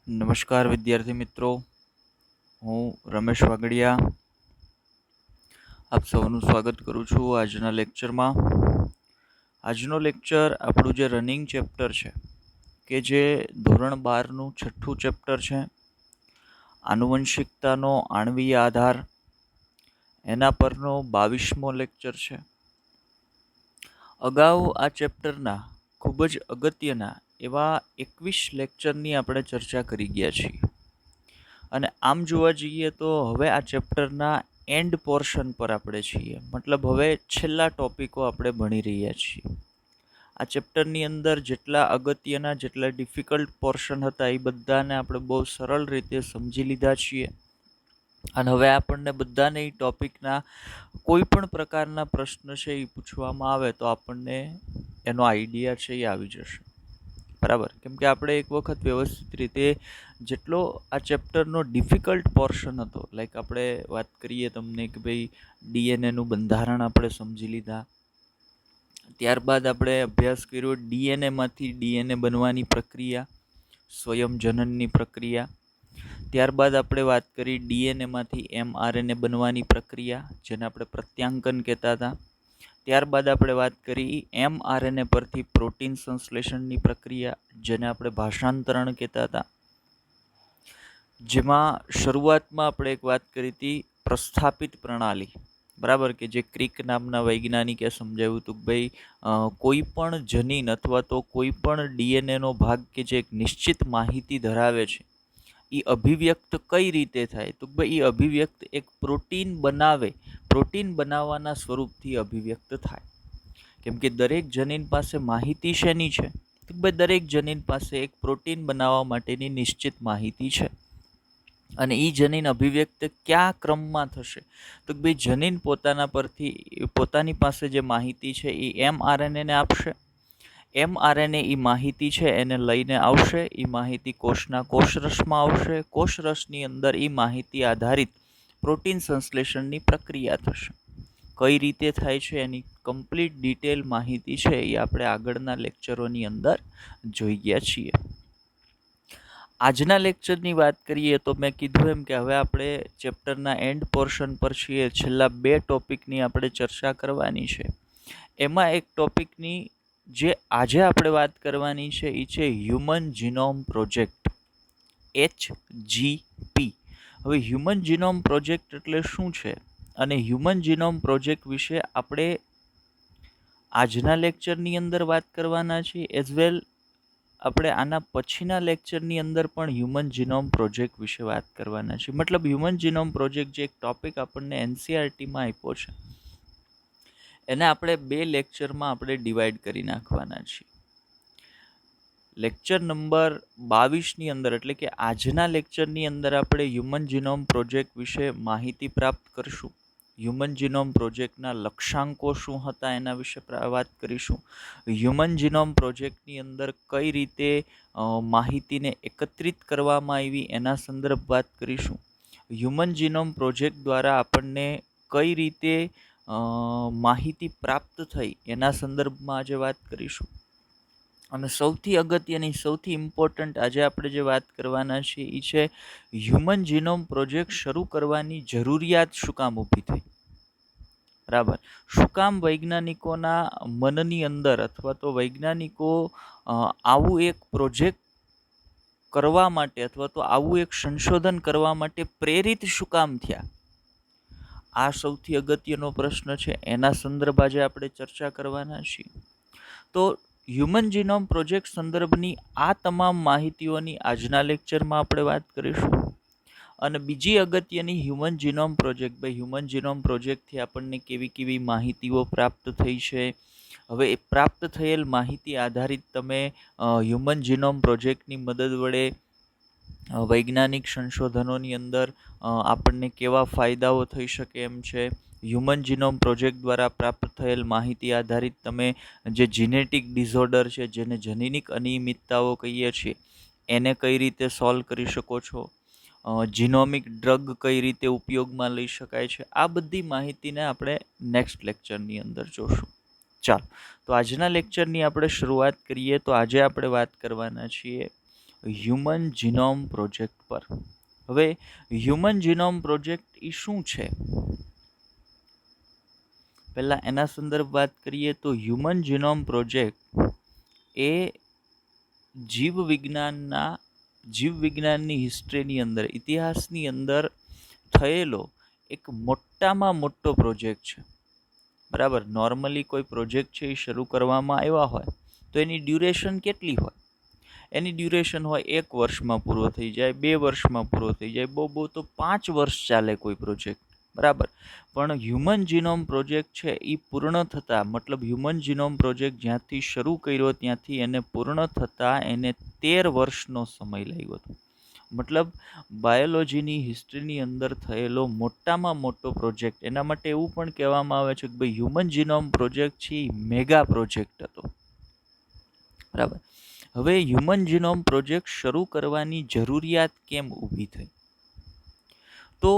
નમસ્કાર વિદ્યાર્થી મિત્રો, હું રમેશ વાગડિયા આપ સૌનું સ્વાગત કરું છું આજના લેક્ચરમાં. આજનો લેક્ચર આપણું જે રનિંગ ચેપ્ટર છે કે જે ધોરણ 12નું છઠ્ઠું ચેપ્ટર છે, આનુવંશિકતાનો આણ્વીય આધાર, એના પરનો 22મો લેક્ચર છે. અગાઉ આ ચેપ્ટરના ખૂબ જ અગત્યના એવા 21 લેક્ચરની આપણે ચર્ચા કરી ગયા છીએ અને આમ જોવા જઈએ તો હવે આ ચેપ્ટરના એન્ડ પોર્શન પર આપણે છીએ, મતલબ હવે છેલ્લા ટોપિકો આપણે ભણી રહ્યા છીએ. આ ચેપ્ટરની અંદર જેટલા અગત્યના જેટલા ડિફિકલ્ટ પોર્શન હતા એ બધાને આપણે બહુ સરળ રીતે સમજી લીધા છીએ અને હવે આપણને બધાને એ ટોપિકના કોઈ પણ પ્રકારના પ્રશ્ન છે એ પૂછવામાં આવે તો આપણને એનો આઈડિયા છે એ આવી જશે. બરાબર, કેમ કે આપણે એક વખત વ્યવસ્થિત રીતે જેટલો આ ચેપ્ટરનો ડિફિકલ્ટ પોર્શન હતો, લાઈક આપણે વાત કરીએ તમને કે ભાઈ ડીએનએનું બંધારણ આપણે સમજી લીધા, ત્યારબાદ આપણે અભ્યાસ કર્યો ડીએનએમાંથી ડીએનએ બનવાની પ્રક્રિયા, સ્વયંજનનની પ્રક્રિયા, ત્યારબાદ આપણે વાત કરી ડીએનએમાંથી એમઆરએનએ બનવાની પ્રક્રિયા જેને આપણે પ્રત્યાંકન કહેતા હતા, ત્યારબાદ આપણે વાત કરી એમઆરએનએ પરથી પ્રોટીન સંશ્લેષણની પ્રક્રિયા જેને આપણે ભાષાંતરણ કહેતા હતા, જેમાં શરૂઆતમાં આપણે એક વાત કરી હતી પ્રસ્થાપિત પ્રણાલી. બરાબર, કે જે ક્રિક નામના વૈજ્ઞાનિકે સમજાવ્યું હતું કે ભાઈ કોઈ પણ જનીન અથવા તો કોઈ પણ ડીએનએનો ભાગ કે જે એક નિશ્ચિત માહિતી ધરાવે છે એ અભિવ્યક્ત કઈ રીતે થાય, તો ભાઈ એ અભિવ્યક્ત એક પ્રોટીન બનાવે, પ્રોટીન બનાવવાના સ્વરૂપથી અભિવ્યક્ત થાય. કેમ કે દરેક જનીન પાસે માહિતી શેની છે, તો ભાઈ દરેક જનીન પાસે એક પ્રોટીન બનાવવા માટેની નિશ્ચિત માહિતી છે અને એ જનીન અભિવ્યક્ત કયા ક્રમમાં થશે, તો ભાઈ જનીન પોતાની પાસે જે માહિતી છે એ એમઆરએનએને આપશે, એમઆરએનએ એ માહિતી છે એને લઈને આવશે, એ માહિતી કોષના કોષરસમાં આવશે, કોષરસની અંદર એ માહિતી આધારિત પ્રોટીન સંશ્લેષણની પ્રક્રિયા થશે. કઈ રીતે થાય છે એની કમ્પ્લીટ ડિટેલ માહિતી છે એ આપણે આગળના લેક્ચરોની અંદર જોઈ ગયા છીએ. આજના લેક્ચરની વાત કરીએ તો મેં કીધું એમ કે હવે આપણે ચેપ્ટરના એન્ડ પોર્શન પર છીએ, છેલ્લા 2 ટોપિકની આપણે ચર્ચા કરવાની છે. એમાં એક ટોપિકની જે આજે આપણે વાત કરવાની છે એ છે હ્યુમન જીનોમ પ્રોજેક્ટ, HGP. હવે હ્યુમન જીનોમ પ્રોજેક્ટ એટલે શું છે અને હ્યુમન જીનોમ પ્રોજેક્ટ વિશે આપણે આજના લેક્ચરની અંદર વાત કરવાના છીએ, એઝ વેલ આપણે આના પછીના લેક્ચરની અંદર પણ હ્યુમન જીનોમ પ્રોજેક્ટ વિશે વાત કરવાના છીએ. મતલબ હ્યુમન જીનોમ પ્રોજેક્ટ જે એક ટોપિક આપણને એનસીઆરટીમાં આપ્યો છે એને આપણે 2 લેક્ચરમાં આપણે ડિવાઈડ કરી નાખવાના છીએ. લેક્ચર નંબર 22ની અંદર એટલે કે આજના લેક્ચરની અંદર આપણે હ્યુમન જીનોમ પ્રોજેક્ટ વિશે માહિતી પ્રાપ્ત કરશું. હ્યુમન જીનોમ પ્રોજેક્ટના લક્ષ્યાંકો શું હતા એના વિશે વાત કરીશું. હ્યુમન જીનોમ પ્રોજેક્ટની અંદર કઈ રીતે માહિતીને એકત્રિત કરવામાં આવી એના સંદર્ભ વાત કરીશું. હ્યુમન જીનોમ પ્રોજેક્ટ દ્વારા આપણને કઈ રીતે માહિતી પ્રાપ્ત થઈ એના સંદર્ભમાં આજે વાત કરીશું. અને સૌથી અગત્યની સૌથી ઇમ્પોર્ટન્ટ આજે આપણે જે વાત કરવાના છીએ એ છે હ્યુમન જીનોમ પ્રોજેક્ટ શરૂ કરવાની જરૂરિયાત શું કામ ઊભી થઈ. બરાબર, શું કામ વૈજ્ઞાનિકોના મનની અંદર અથવા તો વૈજ્ઞાનિકો આવું એક પ્રોજેક્ટ કરવા માટે અથવા તો આવું એક સંશોધન કરવા માટે પ્રેરિત શું કામ થયા, આ સૌથી અગત્યનો પ્રશ્ન છે. એના સંદર્ભ આજે આપણે ચર્ચા કરવાના છીએ. તો હ્યુમન જીનોમ પ્રોજેક્ટ સંદર્ભની આ તમામ માહિતીઓની આજના લેક્ચરમાં આપણે વાત કરીશું. અને બીજી અગત્યની હ્યુમન જીનોમ પ્રોજેક્ટ, ભાઈ હ્યુમન જીનોમ પ્રોજેક્ટથી આપણને કેવી કેવી માહિતીઓ પ્રાપ્ત થઈ છે. હવે એ પ્રાપ્ત થયેલ માહિતી આધારિત તમે હ્યુમન જીનોમ પ્રોજેક્ટની મદદ વડે વૈજ્ઞાનિક સંશોધનોની અંદર આપણને કેવા ફાયદાઓ થઈ શકે એમ છે. હ્યુમન જીનોમ પ્રોજેક્ટ દ્વારા પ્રાપ્ત થયેલ માહિતી આધારિત તમે જે જીનેટિક ડિસઓર્ડર છે, જેને જનીનિક અનિયમિતતાઓ કહીએ છીએ, એને કઈ રીતે સોલ્વ કરી શકો છો, જીનોમિક ડ્રગ કઈ રીતે ઉપયોગમાં લઈ શકાય છે, આ બધી માહિતીને આપણે નેક્સ્ટ લેક્ચરની અંદર જોશું. ચાલો, તો આજના લેક્ચરની આપણે શરૂઆત કરીએ. તો આજે આપણે વાત કરવાના છીએ હ્યુમન જીનોમ પ્રોજેક્ટ પર. હવે હ્યુમન જીનોમ પ્રોજેક્ટ એ શું છે? પહેલાં એના સંદર્ભ વાત કરીએ તો હ્યુમન જીનોમ પ્રોજેક્ટ એ જીવવિજ્ઞાનની હિસ્ટ્રીની અંદર, ઇતિહાસની અંદર થયેલો એક મોટામાં મોટો પ્રોજેક્ટ છે. બરાબર. નોર્મલી કોઈ પ્રોજેક્ટ છે એ શરૂ કરવામાં આવ્યા હોય તો એની ડ્યુરેશન કેટલી હોય? એની ડ્યુરેશન હોય 1 વર્ષમાં પૂરો થઈ જાય, 2 વર્ષમાં પૂરો થઈ જાય, બહુ તો 5 વર્ષ ચાલે કોઈ પ્રોજેક્ટ. બરાબર. પણ હ્યુમન જીનોમ પ્રોજેક્ટ છે એ પૂર્ણ થતાં, મતલબ હ્યુમન જીનોમ પ્રોજેક્ટ જ્યાંથી શરૂ કર્યો ત્યાંથી એને પૂર્ણ થતાં એને 13 વર્ષનો સમય લાગ્યો હતો. મતલબ બાયોલોજીની હિસ્ટ્રીની અંદર થયેલો મોટામાં મોટો પ્રોજેક્ટ. એના માટે એવું પણ કહેવામાં આવે છે કે ભાઈ હ્યુમન જીનોમ પ્રોજેક્ટ છે એ મેગા પ્રોજેક્ટ હતો. બરાબર. હવે હ્યુમન જીનોમ પ્રોજેક્ટ શરૂ કરવાની જરૂરિયાત કેમ ઊભી થઈ? તો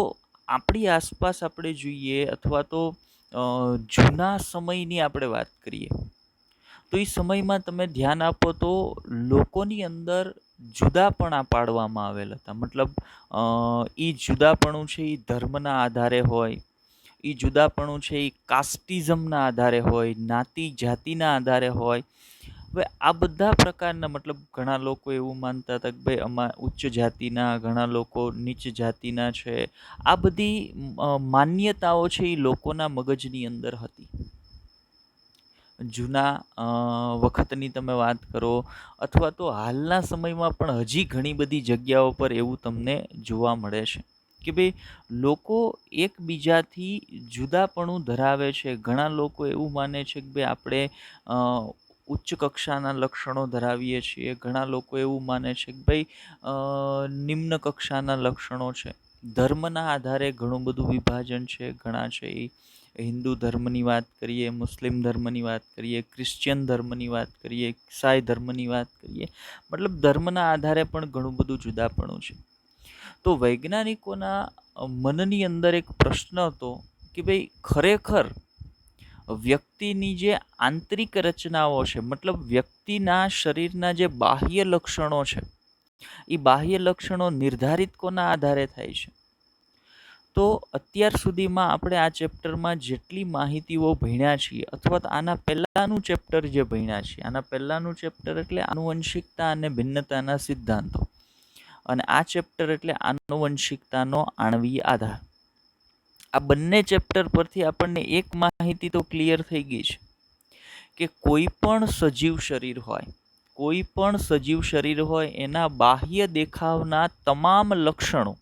આપણી આસપાસ આપણે જોઈએ અથવા તો જૂના સમયની આપણે વાત કરીએ તો એ સમયમાં તમે ધ્યાન આપો તો લોકોની અંદર જુદાપણા પાડવામાં આવેલ હતા. મતલબ એ જુદાપણું છે એ ધર્મના આધારે હોય, એ જુદાપણું છે એ કાસ્ટિઝમના આધારે હોય, જ્ઞાતિ જાતિના આધારે હોય. હવે આ બધા પ્રકારના, મતલબ ઘણા લોકો એવું માનતા હતા કે ભાઈ અમારા ઉચ્ચ જાતિના, ઘણા લોકો નીચ જાતિના છે. આ બધી માન્યતાઓ છે એ લોકોના મગજની અંદર હતી. જૂના વખતની તમે વાત કરો અથવા તો હાલના સમયમાં પણ હજી ઘણી બધી જગ્યાઓ પર એવું તમને જોવા મળે છે કે ભાઈ લોકો એકબીજાથી જુદાપણું ધરાવે છે. ઘણા લોકો એવું માને છે કે ભાઈ આપણે ઉચ્ચ કક્ષાના લક્ષણો ધરાવીએ છીએ, ઘણા લોકો એવું માને છે કે ભાઈ નિમ્ન કક્ષાના લક્ષણો છે. ધર્મના આધારે ઘણું બધું વિભાજન છે. ઘણા છે એ હિન્દુ ધર્મની વાત કરીએ, મુસ્લિમ ધર્મની વાત કરીએ, ક્રિશ્ચિયન ધર્મની વાત કરીએ, ઈસાઈ ધર્મની વાત કરીએ, મતલબ ધર્મના આધારે પણ ઘણું બધું જુદાપણું છે. તો વૈજ્ઞાનિકોના મનની અંદર એક પ્રશ્ન હતો કે ભાઈ ખરેખર વ્યક્તિની જે આંતરિક રચનાઓ છે, મતલબ વ્યક્તિના શરીરના જે બાહ્ય લક્ષણો છે, એ બાહ્ય લક્ષણો નિર્ધારિત કોના આધારે થાય છે? તો અત્યાર સુધીમાં આપણે આ ચેપ્ટરમાં જેટલી માહિતીઓ ભણ્યા છીએ અથવા તો આના પહેલાંનું ચેપ્ટર જે ભણ્યા છીએ, આના પહેલાંનું ચેપ્ટર એટલે આનુવંશિકતા અને ભિન્નતાના સિદ્ધાંતો, અને આ ચેપ્ટર એટલે આનુવંશિકતાનો આણ્વીય આધાર. આ બંને ચેપ્ટર પરથી આપણને એક માહિતી તો ક્લિયર થઈ ગઈ છે કે કોઈ પણ સજીવ શરીર હોય એના બાહ્ય દેખાવના તમામ લક્ષણો,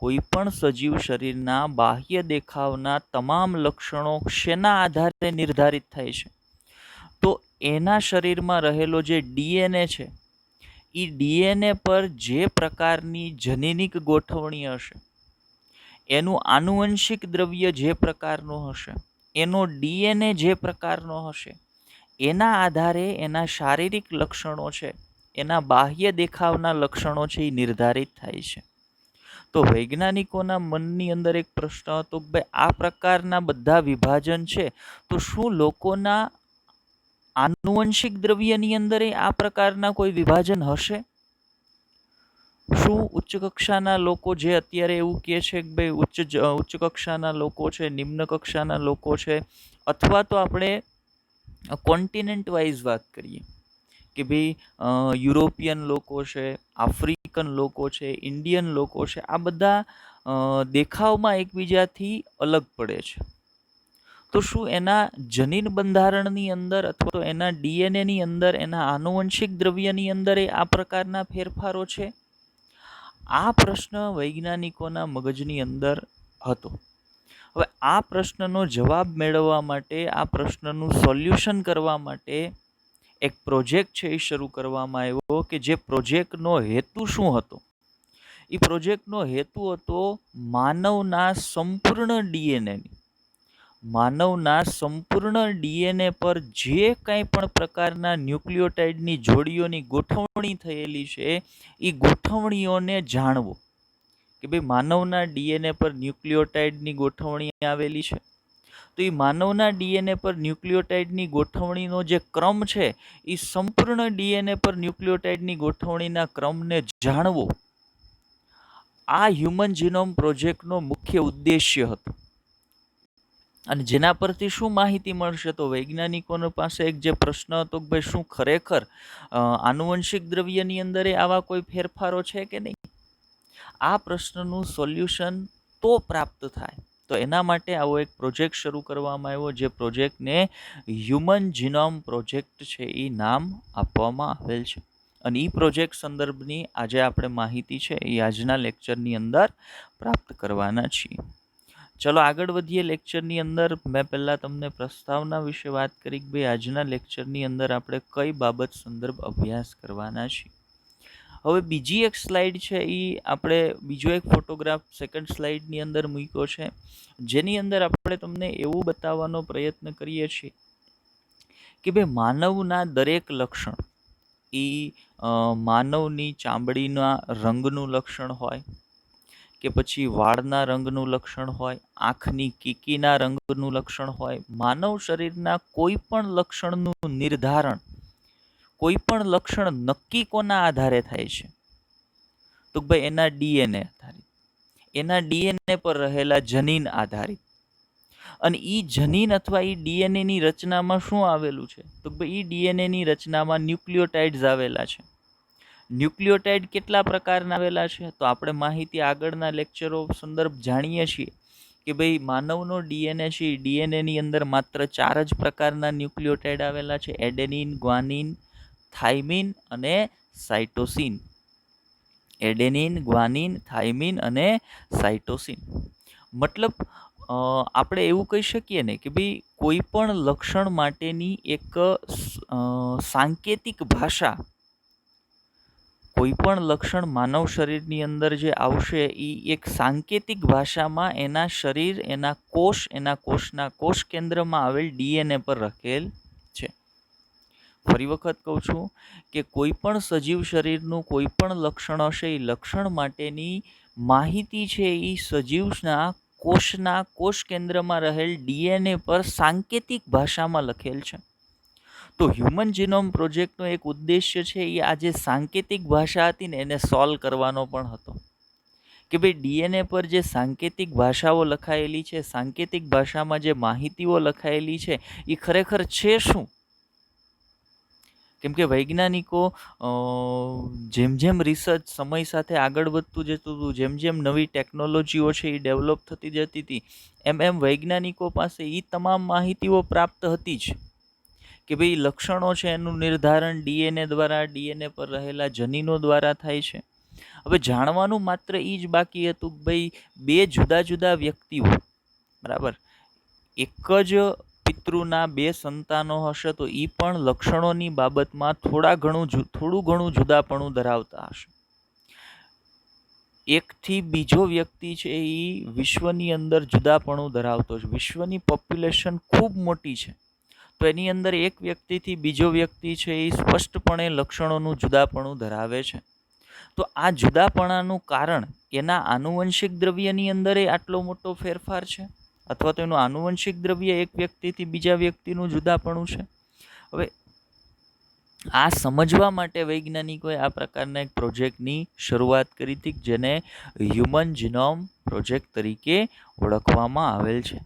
કોઈ પણ સજીવ શરીરના બાહ્ય દેખાવના તમામ લક્ષણો શેના આધારે નિર્ધારિત થાય છે? તો એના શરીરમાં રહેલો જે ડીએનએ છે એ ડીએનએ પર જે પ્રકારની જનીનિક ગોઠવણી હશે, એનું આનુવંશિક દ્રવ્ય જે પ્રકારનું હશે, એનો ડીએનએ જે પ્રકારનો હશે, એના આધારે એના શારીરિક લક્ષણો છે, એના બાહ્ય દેખાવના લક્ષણો છે એ નિર્ધારિત થાય છે. તો વૈજ્ઞાનિકોના મનની અંદર એક પ્રશ્ન હતો કે ભાઈ આ પ્રકારના બધા વિભાજન છે તો શું લોકોના આનુવંશિક દ્રવ્યની અંદર આ પ્રકારના કોઈ વિભાજન હશે? શું ઉચ્ચ કક્ષાના લોકો જે અત્યારે એવું કહે છે કે ભાઈ ઉચ્ચ કક્ષાના લોકો છે, નિમ્ન કક્ષાના લોકો છે, અથવા તો આપણે કોન્ટિનેન્ટ વાઇઝ વાત કરીએ કે ભાઈ યુરોપિયન લોકો છે, આફ્રિકન લોકો છે, ઇન્ડિયન લોકો છે, આ બધા દેખાવમાં એકબીજાથી અલગ પડે છે. તો શું એના જનીન બંધારણની અંદર અથવા તો એના ડીએનએની અંદર, એના આનુવંશિક દ્રવ્યની અંદર આ પ્રકારના ફેરફારો છે? આ પ્રશ્ન વૈજ્ઞાનિકોના મગજની અંદર હતો. હવે આ પ્રશ્નનો જવાબ મેળવવા માટે, આ પ્રશ્નનું સોલ્યુશન કરવા માટે એક પ્રોજેક્ટ છે એ શરૂ કરવામાં આવ્યો કે જે પ્રોજેક્ટનો હેતુ શું હતો? એ પ્રોજેક્ટનો હેતુ હતો માનવના સંપૂર્ણ ડીએનએ પર જે કંઈ પણ પ્રકારના ન્યુક્લિયોટાઇડની જોડીઓની ગોઠવણી થયેલી છે એ ગોઠવણીઓને જાણવો કે ભાઈ માનવના ડીએનએ પર ન્યુક્લિયોટાઇડની ગોઠવણી આવેલી છે, તો એ માનવના ડીએનએ પર ન્યુક્લિયોટાઇડની ગોઠવણીનો જે ક્રમ છે એ સંપૂર્ણ ડીએનએ પર ન્યુક્લિયોટાઇડની ગોઠવણીના ક્રમને જાણવો આ હ્યુમન જીનોમ પ્રોજેક્ટનો મુખ્ય ઉદ્દેશ્ય હતો. અને જેના પરથી શું માહિતી મળશે? તો વૈજ્ઞાનિકોની પાસે એક જે પ્રશ્ન હતો કે ભાઈ શું ખરેખર આનુવંશિક દ્રવ્યની અંદર આવા કોઈ ફેરફારો છે કે નહીં? આ પ્રશ્નનું સોલ્યુશન તો પ્રાપ્ત થાય. તો એના માટે આવો એક પ્રોજેક્ટ શરૂ કરવામાં આવ્યો, જે પ્રોજેક્ટને હ્યુમન જીનોમ પ્રોજેક્ટ છે એ નામ આપવામાં આવેલ છે. અને એ પ્રોજેક્ટ સંદર્ભની આજે આપણે માહિતી છે એ આજના લેક્ચરની અંદર પ્રાપ્ત કરવાના છીએ. ચલો આગળ વધીએ લેક્ચરની અંદર. મેં પહેલાં તમને પ્રસ્તાવના વિશે વાત કરી કે ભાઈ આજના લેક્ચરની અંદર આપણે કઈ બાબત સંદર્ભ અભ્યાસ કરવાના છીએ. હવે બીજી એક સ્લાઇડ છે એ આપણે બીજો એક ફોટોગ્રાફ સેકન્ડ સ્લાઇડની અંદર મૂક્યો છે, જેની અંદર આપણે તમને એવું બતાવવાનો પ્રયત્ન કરીએ છીએ કે ભાઈ માનવના દરેક લક્ષણ એ માનવની ચામડીના રંગનું લક્ષણ હોય કે પછી વાળના રંગનું લક્ષણ હોય, આંખની કીકીના રંગનું લક્ષણ હોય, માનવ શરીરના કોઈ પણ લક્ષણનું નિર્ધારણ, કોઈ પણ લક્ષણ નક્કી કોના આધારે થાય છે? તો ભાઈ એના ડીએનએ આધારિત, એના ડીએનએ પર રહેલા જનીન આધારિત. અને ઈ જનીન અથવા ઈ ડીએનએની રચનામાં શું આવેલું છે? તો ભાઈ ઈ ડીએનએની રચનામાં ન્યુક્લિયોટાઇડ્સ આવેલા છે. ન્યુક્લિયોટાઇડ કેટલા પ્રકારના આવેલા છે? તો આપણે માહિતી આગળના લેક્ચરો સંદર્ભ જાણીએ છીએ કે ભાઈ માનવનો ડીએનએ છે, ડીએનએની અંદર માત્ર 4 જ પ્રકારના ન્યુક્લિયોટાઇડ આવેલા છે: એડેનિન, ગ્વાનિન, થાઇમિન અને સાઇટોસિન. એડેનિન, ગ્વાનિન, થાઇમિન અને સાઇટોસિન. મતલબ આપણે એવું કહી શકીએ ને કે ભાઈ કોઈ પણ લક્ષણ માટેની એક સાંકેતિક ભાષા, કોઈ પણ લક્ષણ માનવ શરીરની અંદર જે આવશે એ એક સાંકેતિક ભાષામાં એના શરીર, એના કોષ, એના કોષના કોષ કેન્દ્રમાં આવેલ ડીએનએ પર લખેલ છે. ફરી વખત કહું છું કે કોઈ પણ સજીવ શરીરનું કોઈ પણ લક્ષણ હશે, એ લક્ષણ માટેની માહિતી છે એ સજીવના કોષના કોષ કેન્દ્રમાં રહેલ ડીએનએ પર સાંકેતિક ભાષામાં લખેલ છે. તો હ્યુમન જીનોમ પ્રોજેક્ટનો એક ઉદ્દેશ્ય છે એ આ જે સાંકેતિક ભાષા હતી ને એને સોલ્વ કરવાનો પણ હતો કે ભાઈ ડીએનએ પર જે સાંકેતિક ભાષાઓ લખાયેલી છે, સાંકેતિક ભાષામાં જે માહિતીઓ લખાયેલી છે એ ખરેખર છે શું? કેમ કે વૈજ્ઞાનિકો જેમ જેમ રિસર્ચ સમય સાથે આગળ વધતું જતું હતું, જેમ જેમ નવી ટેકનોલોજીઓ છે એ ડેવલપ થતી જતી હતી, એમ એમ વૈજ્ઞાનિકો પાસે એ તમામ માહિતીઓ પ્રાપ્ત હતી જ કે ભાઈ લક્ષણો છે એનું નિર્ધારણ ડીએનએ દ્વારા, ડીએનએ પર રહેલા જનીનો દ્વારા થાય છે. હવે જાણવાનું માત્ર એ જ બાકી હતું કે ભાઈ બે જુદા જુદા વ્યક્તિઓ, બરાબર, એક જ પિતૃના બે સંતાનો હશે તો એ પણ લક્ષણોની બાબતમાં થોડું ઘણું જુદાપણું ધરાવતા હશે. એકથી બીજો વ્યક્તિ છે એ વિશ્વની અંદર જુદાપણું ધરાવતો છે. વિશ્વની પોપ્યુલેશન ખૂબ મોટી છે, તો એની અંદર એક વ્યક્તિથી બીજો વ્યક્તિ છે એ સ્પષ્ટપણે લક્ષણોનું જુદાપણું ધરાવે છે. તો આ જુદાપણાનું કારણ એના આનુવંશિક દ્રવ્યની અંદર આટલો મોટો ફેરફાર છે, અથવા તો એનું આનુવંશિક દ્રવ્ય એક વ્યક્તિથી બીજા વ્યક્તિનું જુદાપણું છે. હવે આ સમજવા માટે વૈજ્ઞાનિકોએ આ પ્રકારના એક પ્રોજેક્ટની શરૂઆત કરી હતી, જેને હ્યુમન જીનોમ પ્રોજેક્ટ તરીકે ઓળખવામાં આવેલ છે.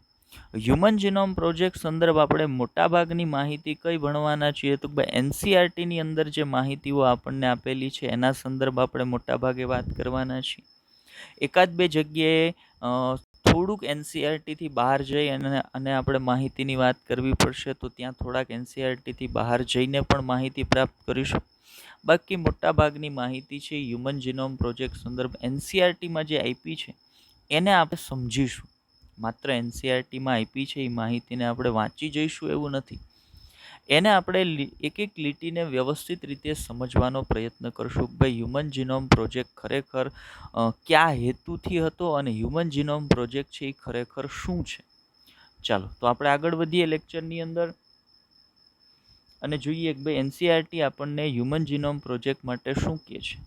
હ્યુમન જીનોમ પ્રોજેક્ટ સંદર્ભ આપણે મોટાભાગની માહિતી કઈ ભણવાના છીએ? તો એનસીઆરટીની અંદર જે માહિતીઓ આપણને આપેલી છે એના સંદર્ભ આપણે મોટાભાગે વાત કરવાના છીએ. એકાદ બે જગ્યાએ થોડુંક એનસીઆરટીથી બહાર જઈ અને આપણે માહિતીની વાત કરવી પડશે, તો ત્યાં થોડાક એનસીઆરટીથી બહાર જઈને પણ માહિતી પ્રાપ્ત કરીશું. બાકી મોટાભાગની માહિતી છે હ્યુમન જીનોમ પ્રોજેક્ટ સંદર્ભ એનસીઆરટીમાં જે આપી છે એને આપણે સમજીશું. માત્ર એનસીઆરટીમાં આપી છે એ માહિતીને આપણે વાંચી જઈશું એવું નથી. એને આપણે એક એક લીટીને વ્યવસ્થિત રીતે સમજવાનો પ્રયત્ન કરશું કે ભાઈ હ્યુમન જીનોમ પ્રોજેક્ટ ખરેખર કયા હેતુથી હતો અને હ્યુમન જીનોમ પ્રોજેક્ટ છે એ ખરેખર શું છે. ચાલો તો આપણે આગળ વધીએ લેક્ચરની અંદર અને જોઈએ કે ભાઈ એનસીઆરટી આપણને હ્યુમન જીનોમ પ્રોજેક્ટ માટે શું કહે છે.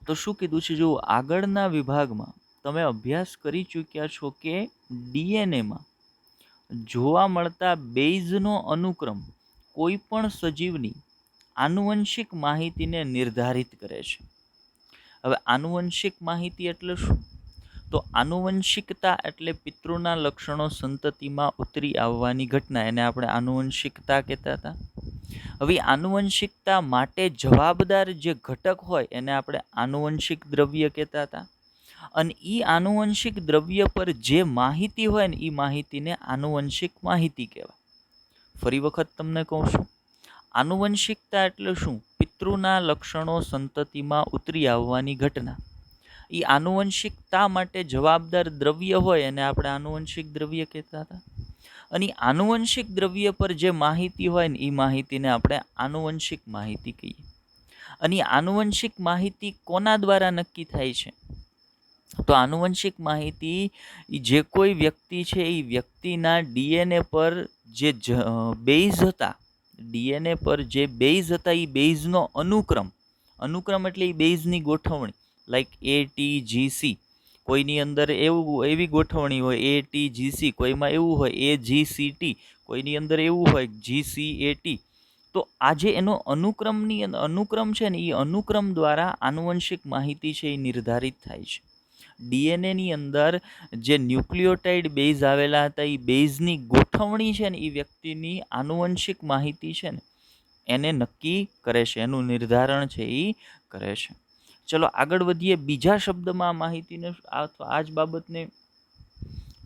તો શું કીધું છે, જો આગળના વિભાગમાં તમે અભ્યાસ કરી ચૂક્યા છો કે ડીએનએમાં જોવા મળતા બેઝનો અનુક્રમ કોઈ પણ સજીવની આનુવંશિક માહિતીને નિર્ધારિત કરે છે. હવે આનુવંશિક માહિતી એટલે શું? તો આનુવંશિકતા એટલે પિતૃના લક્ષણો સંતતિમાં ઉતરી આવવાની ઘટના, એને આપણે આનુવંશિકતા કહેતા હતા. હવે આનુવંશિકતા માટે જવાબદાર જે ઘટક હોય એને આપણે આનુવંશિક દ્રવ્ય કહેતા હતા. અને એ આનુવંશિક દ્રવ્ય પર જે માહિતી હોય ને એ માહિતીને આનુવંશિક માહિતી કહેવાય. ફરી વખત તમને કહું છું, આનુવંશિકતા એટલે શું? પિતૃના લક્ષણો સંતતિમાં ઉતરી આવવાની ઘટના. એ આનુવંશિકતા માટે જવાબદાર દ્રવ્ય હોય એને આપણે આનુવંશિક દ્રવ્ય કહેતા હતા. અને આનુવંશિક દ્રવ્ય પર જે માહિતી હોય ને એ માહિતીને આપણે આનુવંશિક માહિતી કહીએ. અને આનુવંશિક માહિતી કોના દ્વારા નક્કી થાય છે? તો આનુવંશિક માહિતી જે કોઈ વ્યક્તિ છે એ વ્યક્તિના ડીએનએ પર જે બેઝ હતા, ડીએનએ પર જે બેઝ હતા એ બેઝનો અનુક્રમ એટલે એ બેઝની ગોઠવણી, લાઈક ATGC, કોઈની અંદર એવી ગોઠવણી હોય ATGC, કોઈમાં એવું હોય AGCT, કોઈની અંદર એવું હોય GCAT. તો આ જે એનો અનુક્રમ છે ને એ અનુક્રમ દ્વારા આનુવંશિક માહિતી છે એ નિર્ધારિત થાય છે. ડીએનએની અંદર જે ન્યુક્લિયોટાઇડ બેઝ આવેલા હતા એ બેઝની ગોઠવણી છે ને એ વ્યક્તિની આનુવંશિક માહિતી છે ને એને નક્કી કરે છે, એનું નિર્ધારણ છે એ કરે છે. ચલો આગળ વધીએ. બીજા શબ્દમાં માહિતીને અથવા આ જ બાબતને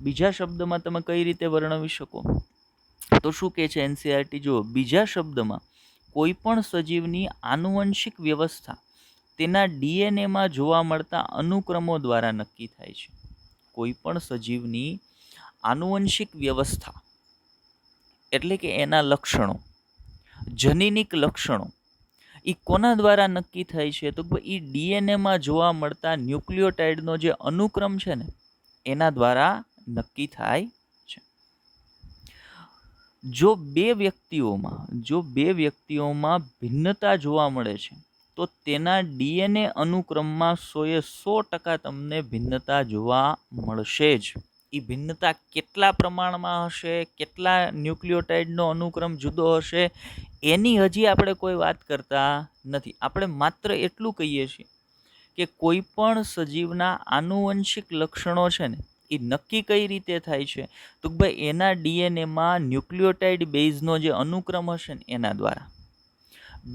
બીજા શબ્દમાં તમે કઈ રીતે વર્ણવી શકો? તો શું કહે છે એનસીઈઆરટી? જુઓ, બીજા શબ્દમાં કોઈ પણ સજીવની આનુવંશિક વ્યવસ્થા તેના ડીએનએમાં જોવા મળતા અનુક્રમો દ્વારા નક્કી થાય છે. કોઈ પણ સજીવની આનુવંશિક વ્યવસ્થા એટલે કે એના લક્ષણો, જનીનિક લક્ષણો, એ કોના દ્વારા નક્કી થાય છે? તો એ ડીએનએમાં જોવા મળતા ન્યુક્લિયોટાઇડનો જે અનુક્રમ છે ને એના દ્વારા નક્કી થાય છે. જો બે વ્યક્તિઓમાં ભિન્નતા જોવા મળે છે તો તેના ડીએનએ અનુક્રમમાં 100% તમને ભિન્નતા જોવા મળશે જ. એ ભિન્નતા કેટલા પ્રમાણમાં હશે, કેટલા ન્યુક્લિયોટાઇડનો અનુક્રમ જુદો હશે, એની હજી આપણે કોઈ વાત કરતા નથી. આપણે માત્ર એટલું કહીએ છીએ કે કોઈ પણ સજીવના આનુવંશિક લક્ષણો છે ને એ નક્કી કઈ રીતે થાય છે? તો ભાઈ એના ડીએનએમાં ન્યુક્લિયોટાઇડ બેઝનો જે અનુક્રમ હશે ને એના દ્વારા.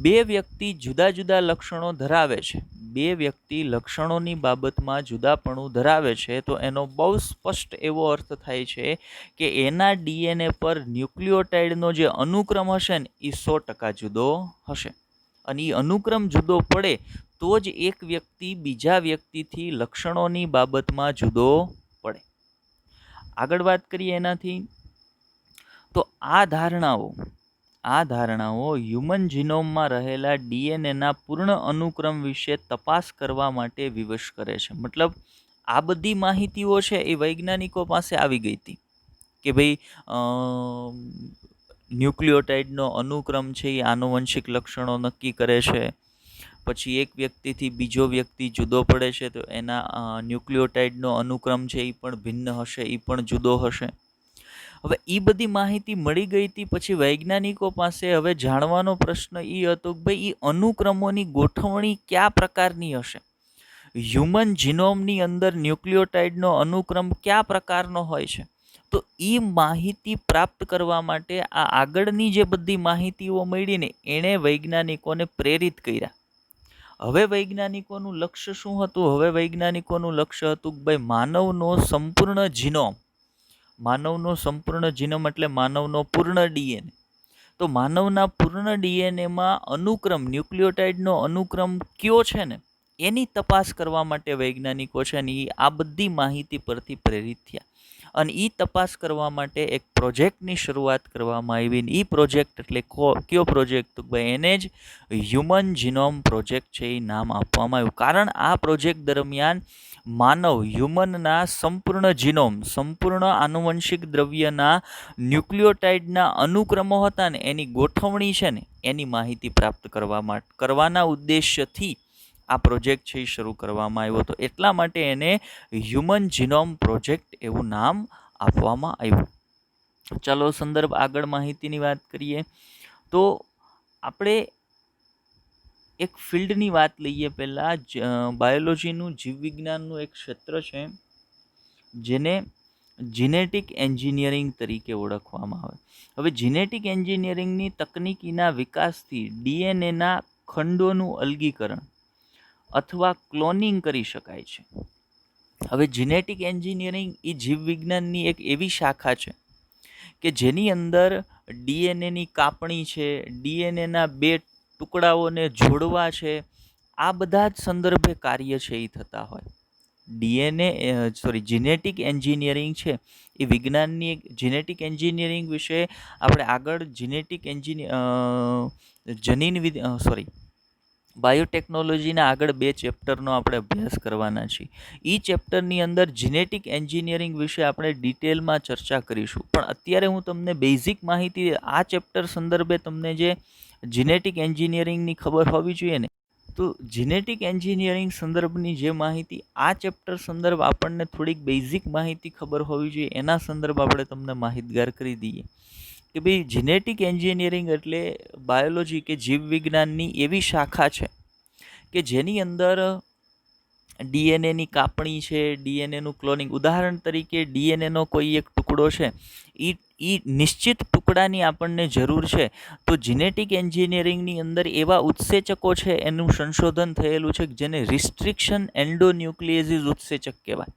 બે વ્યક્તિ જુદા જુદા લક્ષણો ધરાવે છે, બે વ્યક્તિ લક્ષણોની બાબતમાં જુદાપણું ધરાવે છે, તો એનો બહુ સ્પષ્ટ એવો અર્થ થાય છે કે એના ડીએનએ પર ન્યુક્લિયોટાઇડનો જે અનુક્રમ હશે ને એ 100% જુદો હશે. અને એ અનુક્રમ જુદો પડે તો જ એક વ્યક્તિ બીજા વ્યક્તિથી લક્ષણોની બાબતમાં જુદો પડે. આગળ વાત કરીએ એનાથી, તો આ ધારણાઓ હ્યુમન જીનોમમાં રહેલા ડીએનએના પૂર્ણ અનુક્રમ વિશે તપાસ કરવા માટે વિવશ કરે છે. મતલબ આ બધી માહિતીઓ છે એ વૈજ્ઞાનિકો પાસે આવી ગઈ હતી કે ભાઈ ન્યુક્લિયોટાઇડનો અનુક્રમ છે એ આનુવંશિક લક્ષણો નક્કી કરે છે. પછી એક વ્યક્તિથી બીજો વ્યક્તિ જુદો પડે છે તો એના ન્યુક્લિયોટાઇડનો અનુક્રમ છે એ પણ ભિન્ન હશે, એ પણ જુદો હશે. હવે એ બધી માહિતી મળી ગઈ હતી પછી વૈજ્ઞાનિકો પાસે હવે જાણવાનો પ્રશ્ન એ હતો કે ભાઈ એ અનુક્રમોની ગોઠવણી કયા પ્રકારની હશે? હ્યુમન જીનોમની અંદર ન્યુક્લિયોટાઇડનો અનુક્રમ કયા પ્રકારનો હોય છે? તો એ માહિતી પ્રાપ્ત કરવા માટે આ આગળની જે બધી માહિતીઓ મળી ને એણે વૈજ્ઞાનિકોને પ્રેરિત કર્યા. હવે વૈજ્ઞાનિકોનું લક્ષ્ય શું હતું? હવે વૈજ્ઞાનિકોનું લક્ષ્ય હતું કે ભાઈ માનવનો સંપૂર્ણ જીનોમ એટલે માનવનો પૂર્ણ ડીએનએ. તો માનવના પૂર્ણ ડીએનએમાં અનુક્રમ, ન્યુક્લિયોટાઇડનો અનુક્રમ કયો છે ને એની તપાસ કરવા માટે વૈજ્ઞાનિકો છે ને એ આ બધી માહિતી પરથી પ્રેરિત થયા. અને એ તપાસ કરવા માટે એક પ્રોજેક્ટની શરૂઆત કરવામાં આવી. એ પ્રોજેક્ટ એટલે કયો પ્રોજેક્ટ? તો ભાઈ એને જ હ્યુમન જીનોમ પ્રોજેક્ટ છે એ નામ આપવામાં આવ્યું. કારણ આ પ્રોજેક્ટ દરમિયાન હ્યુમનના સંપૂર્ણ આનુવંશિક દ્રવ્યના ન્યુક્લિયોટાઇડના અનુક્રમો હતા ને એની ગોઠવણી છે ને એની માહિતી પ્રાપ્ત કરવાના ઉદ્દેશ્યથી આ પ્રોજેક્ટ છે એ શરૂ કરવામાં આવ્યો હતો. એટલા માટે એને હ્યુમન જીનોમ પ્રોજેક્ટ એવું નામ આપવામાં આવ્યું. ચાલો સંદર્ભ આગળ માહિતીની વાત કરીએ તો આપણે એક ફિલ્ડની વાત લઈએ. પહેલાં બાયોલોજીનું જીવવિજ્ઞાનનું એક ક્ષેત્ર છે જેને જીનેટિક એન્જિનિયરિંગ તરીકે ઓળખવામાં આવે. હવે જીનેટિક એન્જિનિયરિંગની તકનીકીના વિકાસથી ડીએનએના ખંડોનું અલગીકરણ અથવા ક્લોનિંગ કરી શકાય છે. હવે જીનેટિક એન્જિનિયરિંગ એ જીવવિજ્ઞાનની એક એવી શાખા છે કે જેની અંદર ડીએનએની કાપણી છે, ડીએનએના બે ટુકડાઓને જોડવા છે, આ બધા જ સંદર્ભે કાર્ય છે એ થતા હોય. જીનેટિક એન્જિનિયરિંગ છે એ વિજ્ઞાનની એક જીનેટિક એન્જિનિયરિંગ વિશે આપણે આગળ બાયોટેકનોલોજીના આગળ 2 ચેપ્ટરનો આપણે અભ્યાસ કરવાના છીએ. એ ચેપ્ટરની અંદર જીનેટિક એન્જિનિયરિંગ વિશે આપણે ડિટેલમાં ચર્ચા કરીશું. પણ અત્યારે હું તમને બેઝિક માહિતી આ ચેપ્ટર સંદર્ભે તમને જે જીનેટિક એન્જિનિયરિંગની ખબર હોવી જોઈએ ને, તો જીનેટિક એન્જિનિયરિંગ સંદર્ભની જે માહિતી આ ચેપ્ટર સંદર્ભ આપણને થોડીક બેઝિક માહિતી ખબર હોવી જોઈએ, એના સંદર્ભ આપણે તમને માહિતગાર કરી દઈએ કે ભાઈ જીનેટિક એન્જિનિયરિંગ એટલે બાયોલોજી કે જીવવિજ્ઞાનની એવી શાખા છે કે જેની અંદર ડીએનએની કાપણી છે, ડીએનએનું ક્લોનિંગ. ઉદાહરણ તરીકે ડીએનએનો કોઈ એક ટુકડો છે, એ નિશ્ચિત ટુકડાની આપણને જરૂર છે, તો જીનેટિક એન્જિનિયરિંગની અંદર એવા ઉત્સેચકો છે એનું સંશોધન થયેલું છે જેને રિસ્ટ્રિક્શન એન્ડોન્યુક્લિયેસિસ ઉત્સેચક કહેવાય.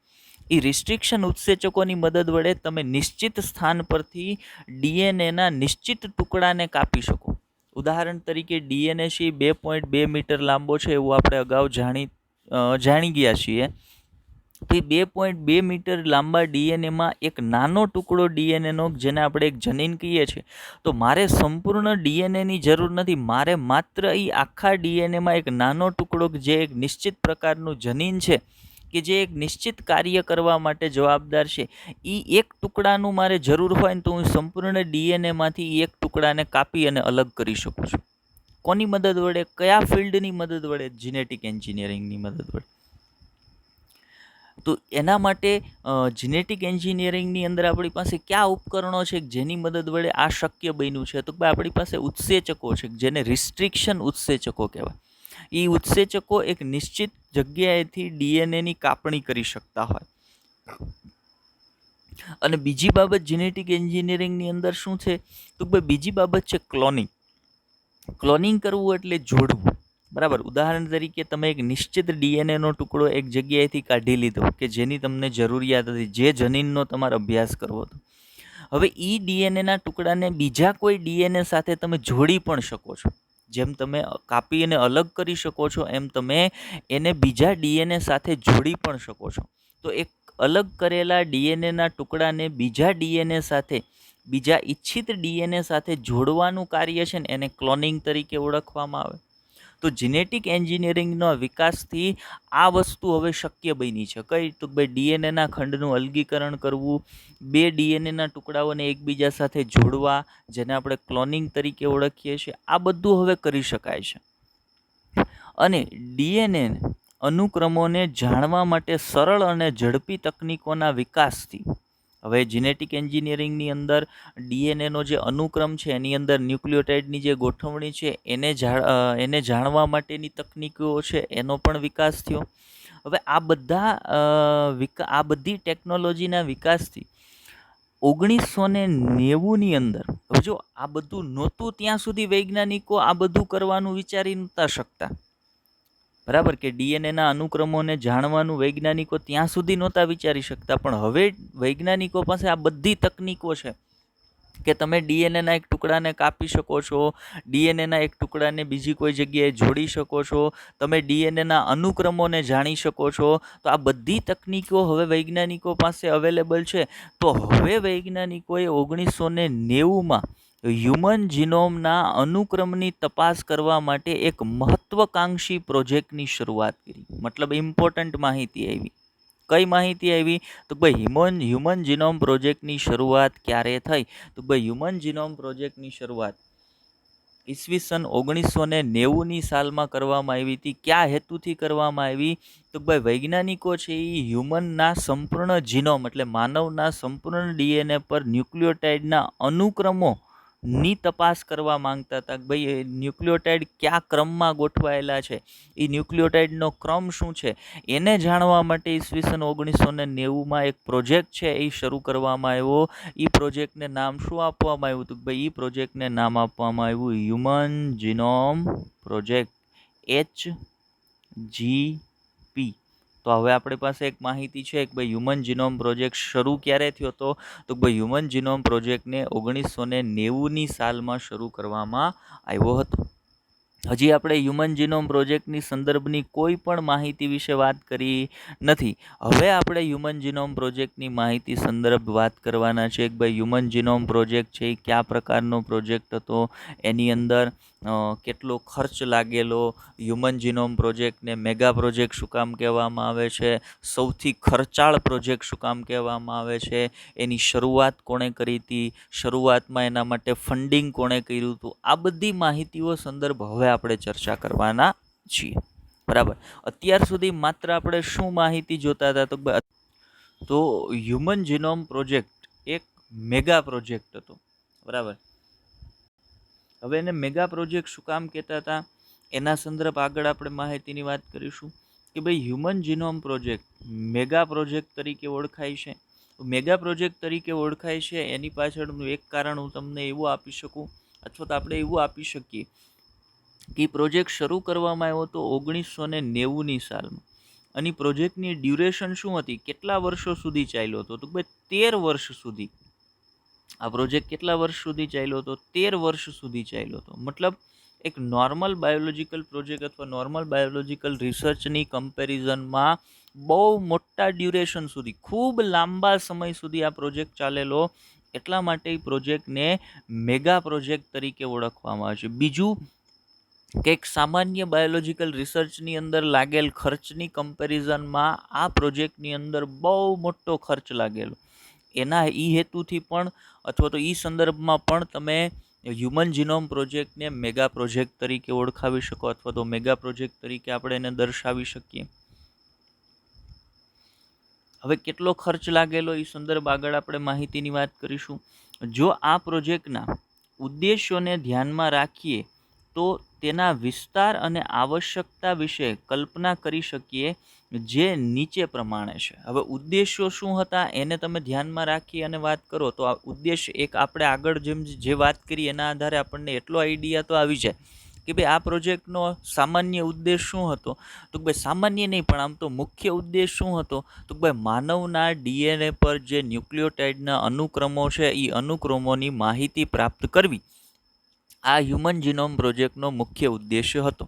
એ રિસ્ટ્રિક્શન ઉત્સેચકોની મદદ વડે તમે નિશ્ચિત સ્થાન પરથી ડીએનએના નિશ્ચિત ટુકડાને કાપી શકો. ઉદાહરણ તરીકે ડીએનએ છે 2.2 મીટર લાંબો છે એવું આપણે અગાઉ જાણી ગયા છીએ. તો એ 2.2 મીટર લાંબા ડીએનએમાં એક નાનો ટુકડો ડીએનએનો, જેને આપણે એક જનીન કહીએ છીએ, તો મારે સંપૂર્ણ ડીએનએની જરૂર નથી. મારે માત્ર એ આખા ડીએનએમાં એક નાનો ટુકડો જે એક નિશ્ચિત પ્રકારનું જનીન છે કે જે એક નિશ્ચિત કાર્ય કરવા માટે જવાબદાર છે, એ એક ટુકડાનું મારે જરૂર હોય ને તો હું સંપૂર્ણ ડીએનએમાંથી એક ટુકડાને કાપી અને અલગ કરી શકું છું. કોની મદદ વડે? કયા ફિલ્ડની મદદ વડે? જીનેટિક એન્જિનિયરિંગની મદદ વડે. તો એના માટે જીનેટિક એન્જિનિયરિંગની અંદર આપણી પાસે કયા ઉપકરણો છે જેની મદદ વડે આ શક્ય બન્યું છે? તો આપણી પાસે ઉત્સેચકો છે જેને રિસ્ટ્રિક્શન ઉત્સેચકો કહેવાય. એ ઉત્સેચકો એક નિશ્ચિત જગ્યાએથી ડીએનએની કાપણી કરી શકતા હોય. અને બીજી બાબત જીનેટિક એન્જિનિયરિંગની અંદર શું છે? તો બીજી બાબત છે ક્લોનિંગ. ક્લોનિંગ કરવું એટલે જોડવું. બરાબર. ઉદાહરણ તરીકે તમે એક નિશ્ચિત ડીએનએનો ટુકડો એક જગ્યાએથી કાઢી લીધો કે જેની તમને જરૂરિયાત હતી, જે જનીનનો તમારે અભ્યાસ કરવો હતો. હવે એ ડીએનએના ટુકડાને બીજા કોઈ ડીએનએ સાથે તમે જોડી પણ શકો છો. જેમ તમે કાપી અને અલગ કરી શકો છો, એમ તમે એને બીજા ડીએનએ સાથે જોડી પણ શકો છો. તો એક અલગ કરેલા ડીએનએના ટુકડાને બીજા ડીએનએ સાથે, બીજા ઈચ્છિત ડીએનએ સાથે જોડવાનું કાર્ય છે ને એને ક્લોનિંગ તરીકે ઓળખવામાં આવે. તો જીનેટિક એન્જિનિયરિંગનો વિકાસથી આ વસ્તુ હવે શક્ય બની છે. કઈ? તો ભાઈ ડીએનએના ખંડનું અલગીકરણ કરવું, બે ડીએનએના ટુકડાઓને એકબીજા સાથે જોડવા, જેને આપણે ક્લોનિંગ તરીકે ઓળખીએ છીએ, આ બધું હવે કરી શકાય છે. અને ડીએનએ અનુક્રમોને જાણવા માટે સરળ અને ઝડપી તકનીકોના વિકાસથી હવે જીનેટિક એન્જિનિયરિંગની અંદર ડીએનએનો જે અનુક્રમ છે એની અંદર ન્યુક્લિયોટાઇડની જે ગોઠવણી છે એને જાણવા માટેની તકનીકો છે એનો પણ વિકાસ થયો. હવે આ બધી ટેકનોલોજીના વિકાસથી 1990ની અંદર, હવે જો આ બધું નહોતું ત્યાં સુધી વૈજ્ઞાનિકો આ બધું કરવાનું વિચારી નહોતા શકતા. બરાબર કે ડીએનએના અનુક્રમોને જાણવાનું વૈજ્ઞાનિકો ત્યાં સુધી નહોતા વિચારી શકતા. પણ હવે વૈજ્ઞાનિકો પાસે આ બધી તકનીકો છે કે તમે ડીએનએના એક ટુકડાને કાપી શકો છો, ડીએનએના એક ટુકડાને બીજી કોઈ જગ્યાએ જોડી શકો છો, તમે ડીએનએના અનુક્રમોને જાણી શકો છો. તો આ બધી તકનીકો હવે વૈજ્ઞાનિકો પાસે અવેલેબલ છે. તો હવે વૈજ્ઞાનિકોએ 1990માં હ્યુમન જીનોમના અનુક્રમની તપાસ કરવા માટે એક મહત્વકાંક્ષી પ્રોજેક્ટની શરૂઆત કરી. મતલબ ઇમ્પોર્ટન્ટ માહિતી આવી. કઈ માહિતી આવી? તો ભાઈ હ્યુમન જીનોમ પ્રોજેક્ટની શરૂઆત ક્યારે થઈ? તો ભાઈ હ્યુમન જીનોમ પ્રોજેક્ટની શરૂઆત ઈસવીસન 1990ની સાલમાં કરવામાં આવી હતી. કયા હેતુથી કરવામાં આવી? તો ભાઈ વૈજ્ઞાનિકો છે એ હ્યુમનના સંપૂર્ણ જીનોમ એટલે માનવના સંપૂર્ણ ડીએનએ પર ન્યુક્લિયોટાઇડના અનુક્રમોની તપાસ કરવા માંગતા હતા કે ભાઈ એ ન્યુક્લિયોટાઇડ કયા ક્રમમાં ગોઠવાયેલા છે, એ ન્યુક્લિયોટાઇડનો ક્રમ શું છે, એને જાણવા માટે ઈસવીસન 1990માં એક પ્રોજેક્ટ છે એ શરૂ કરવામાં આવ્યો. એ પ્રોજેક્ટને નામ શું આપવામાં આવ્યું હતું? ભાઈ એ પ્રોજેક્ટને નામ આપવામાં આવ્યું હ્યુમન જીનોમ પ્રોજેક્ટ, HGP. તો હવે આપણી પાસે એક માહિતી છે કે ભાઈ હ્યુમન જીનોમ પ્રોજેક્ટ શરૂ ક્યારે થયો હતો? તો ભાઈ હ્યુમન જીનોમ પ્રોજેક્ટને 1990ની સાલમાં શરૂ કરવામાં આવ્યો હતો. હજી આપણે હ્યુમન જીનોમ પ્રોજેક્ટની સંદર્ભની કોઈ પણ માહિતી વિશે વાત કરી નથી. હવે આપણે હ્યુમન જીનોમ પ્રોજેક્ટની માહિતી સંદર્ભ વાત કરવાના છે કે ભાઈ હ્યુમન જીનોમ પ્રોજેક્ટ છે એ કયા પ્રકારનો પ્રોજેક્ટ હતો, એની અંદર કેટલો ખર્ચ લાગેલો, હ્યુમન જીનોમ પ્રોજેક્ટને મેગા પ્રોજેક્ટ શું કામ કહેવામાં આવે છે, સૌથી ખર્ચાળ પ્રોજેક્ટ શું કામ કહેવામાં આવે છે, એની શરૂઆત કોણે કરી હતી, શરૂઆતમાં એના માટે ફંડિંગ કોણે કર્યું હતું, આ બધી માહિતીઓ સંદર્ભ હવે આપણે ચર્ચા કરવાના છીએ. બરાબર. અત્યાર સુધી માત્ર આપણે શું માહિતી જોતા હતા? તો હ્યુમન જીનોમ પ્રોજેક્ટ એક મેગા પ્રોજેક્ટ હતો. બરાબર. હવે એને મેગા પ્રોજેક્ટ શું કામ કહેતા હતા એના સંદર્ભ આગળ આપણે માહિતીની વાત કરીશું કે ભાઈ human genome project mega project તરીકે ઓળખાય છે. મેગા પ્રોજેક્ટ તરીકે ઓળખાય છે એની પાછળનું એક કારણ હું તમને એવું આપી શકું, અથવા તો આપણે એવું આપી શકીએ કે પ્રોજેક્ટ શરૂ કરવામાં આવ્યો હતો 1990ની સાલમાં. અને પ્રોજેક્ટની ડ્યુરેશન શું હતી, કેટલા વર્ષો સુધી ચાલ્યો હતો? તો ભાઈ 13 વર્ષ સુધી. આ પ્રોજેક્ટ કેટલા વર્ષ સુધી ચાલ્યો હતો? 13 વર્ષ સુધી ચાલ્યો હતો. મતલબ એક નોર્મલ બાયોલોજિકલ પ્રોજેક્ટ અથવા નોર્મલ બાયોલોજિકલ રિસર્ચની કમ્પેરિઝનમાં બહુ મોટા ડ્યુરેશન સુધી, ખૂબ લાંબા સમય સુધી આ પ્રોજેક્ટ ચાલેલો. એટલા માટે એ પ્રોજેક્ટને મેગા પ્રોજેક્ટ તરીકે ઓળખવામાં આવે છે. બીજું કે એક સામાન્ય બાયોલોજિકલ રિસર્ચની અંદર લાગેલ ખર્ચની કમ્પેરિઝનમાં આ પ્રોજેક્ટની અંદર બહુ મોટો ખર્ચ લાગેલો. એના હેતુથી પણ અથવા તો સંદર્ભમાં પણ તમે હ્યુમન જીનોમ પ્રોજેક્ટને મેગા પ્રોજેક્ટ તરીકે ઓળખાવી શકો, અથવા તો મેગા પ્રોજેક્ટ તરીકે આપણે એને દર્શાવી શકીએ. હવે કેટલો ખર્ચ લાગેલો એ સંદર્ભ આગળ આપણે માહિતીની વાત કરીશું. જો આ પ્રોજેક્ટના ઉદ્દેશોને ધ્યાનમાં રાખીએ તો તેના વિસ્તાર અને આવશ્યકતા વિશે કલ્પના કરી શકીએ જે નીચે પ્રમાણે છે. હવે ઉદ્દેશો શું હતા એને તમે ધ્યાનમાં રાખી અને વાત કરો તો આ ઉદ્દેશ એક આપણે આગળ જે વાત કરી એના આધારે આપણને એટલો આઈડિયા તો આવી જાય કે ભાઈ આ પ્રોજેક્ટનો સામાન્ય ઉદ્દેશ શું હતો? તો ભાઈ સામાન્ય નહીં પણ આમ તો મુખ્ય ઉદ્દેશ શું હતો? તો ભાઈ માનવના ડીએનએ પર જે ન્યુક્લિયોટાઇડના અનુક્રમો છે એ અનુક્રમોની માહિતી પ્રાપ્ત કરવી આ હ્યુમન જીનોમ પ્રોજેક્ટનો મુખ્ય ઉદ્દેશ્ય હતો.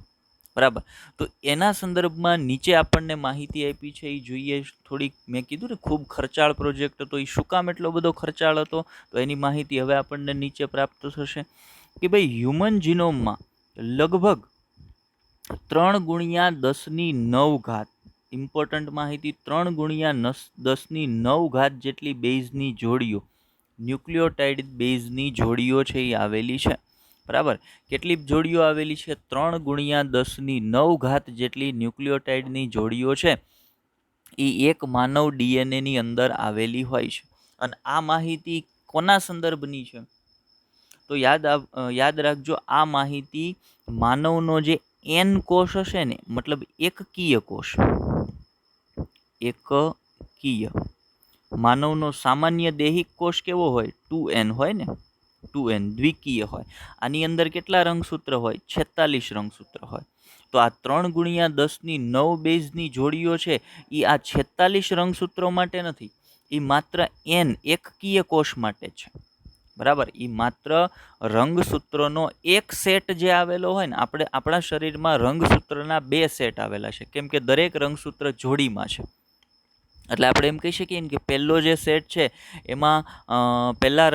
બરાબર. તો એના સંદર્ભમાં નીચે આપણને માહિતી આપી છે એ જોઈએ થોડીક. મેં કીધું ને ખૂબ ખર્ચાળ પ્રોજેક્ટ હતો. એ શું કામ એટલો બધો ખર્ચાળ હતો? તો એની માહિતી હવે આપણને નીચે પ્રાપ્ત થશે કે ભાઈ હ્યુમન જીનોમમાં લગભગ 3×10⁹ ઇમ્પોર્ટન્ટ માહિતી, 3×10⁹ જેટલી બેઝની જોડીઓ, ન્યુક્લિયોટાઇડ બેઝની જોડીઓ છે એ આવેલી છે. બરાબર. કેટલી જોડીઓ આવેલી છે? 3×10⁹ જેટલી ન્યુક્લિયોટાઇડની જોડીઓ છે એ એક માનવ ડીએનએની અંદર આવેલી હોય છે. અને આ માહિતી કોના સંદર્ભની છે? તો યાદ રાખજો, આ માહિતી માનવનો જે એન કોષ હશે ને, મતલબ એકકીય કોષ, એકકીય માનવનો સામાન્ય દૈહિક કોષ કેવો હોય? 2n હોય ને, 2n દ્વિકીય હોય. આની અંદર કેટલા રંગસૂત્ર હોય? 46 રંગસૂત્ર હોય. તો આ 3×10⁹ બેઝની જોડીઓ છે એ આ 46 રંગસૂત્રો માટે નથી, એ માત્ર n એકકીય કોષ માટે છે. બરાબર. એ માત્ર રંગસૂત્રોનો એક સેટ જે આવેલો હોય ને, આપણા શરીરમાં રંગસૂત્રના 2 સેટ આવેલા છે, કેમ કે દરેક રંગસૂત્ર જોડીમાં છે. એટલે આપણે એમ કહી શકીએ ને કે પહેલો જે સેટ છે એમાં પહેલા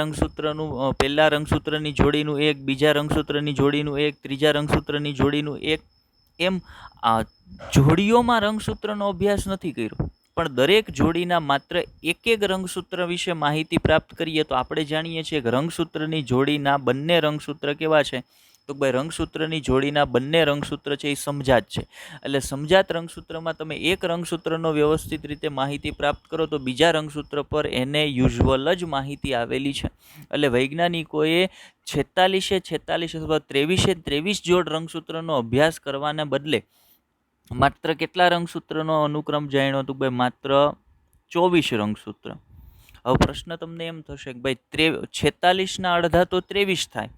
રંગસૂત્રની જોડીનું એક, બીજા રંગસૂત્રની જોડીનું એક, ત્રીજા રંગસૂત્રની જોડીનું એક, એમ જોડીઓમાં રંગસૂત્રનો અભ્યાસ નથી કર્યો, પણ દરેક જોડીના માત્ર એક રંગસૂત્ર વિશે માહિતી પ્રાપ્ત કરીએ તો આપણે જાણીએ છીએ કે રંગસૂત્રની જોડીના બંને રંગસૂત્ર કેવા છે? તો ભાઈ રંગસૂત્રની જોડીના બંને રંગસૂત્ર છે એ સમજાત છે. એટલે સમજાત રંગસૂત્રમાં તમે એક રંગસૂત્રનો વ્યવસ્થિત રીતે માહિતી પ્રાપ્ત કરો તો બીજા રંગસૂત્ર પર એને યુઝ્યુઅલ જ માહિતી આવેલી છે. એટલે વૈજ્ઞાનિકોએ 46 અથવા 23 જોડ રંગસૂત્રનો અભ્યાસ કરવાને બદલે માત્ર કેટલા રંગસૂત્રનો અનુક્રમ જાણ્યો તો ભાઈ માત્ર 24 રંગસૂત્ર. હવે પ્રશ્ન તમને એમ થશે કે ભાઈ 46ના અડધા તો 23 થાય,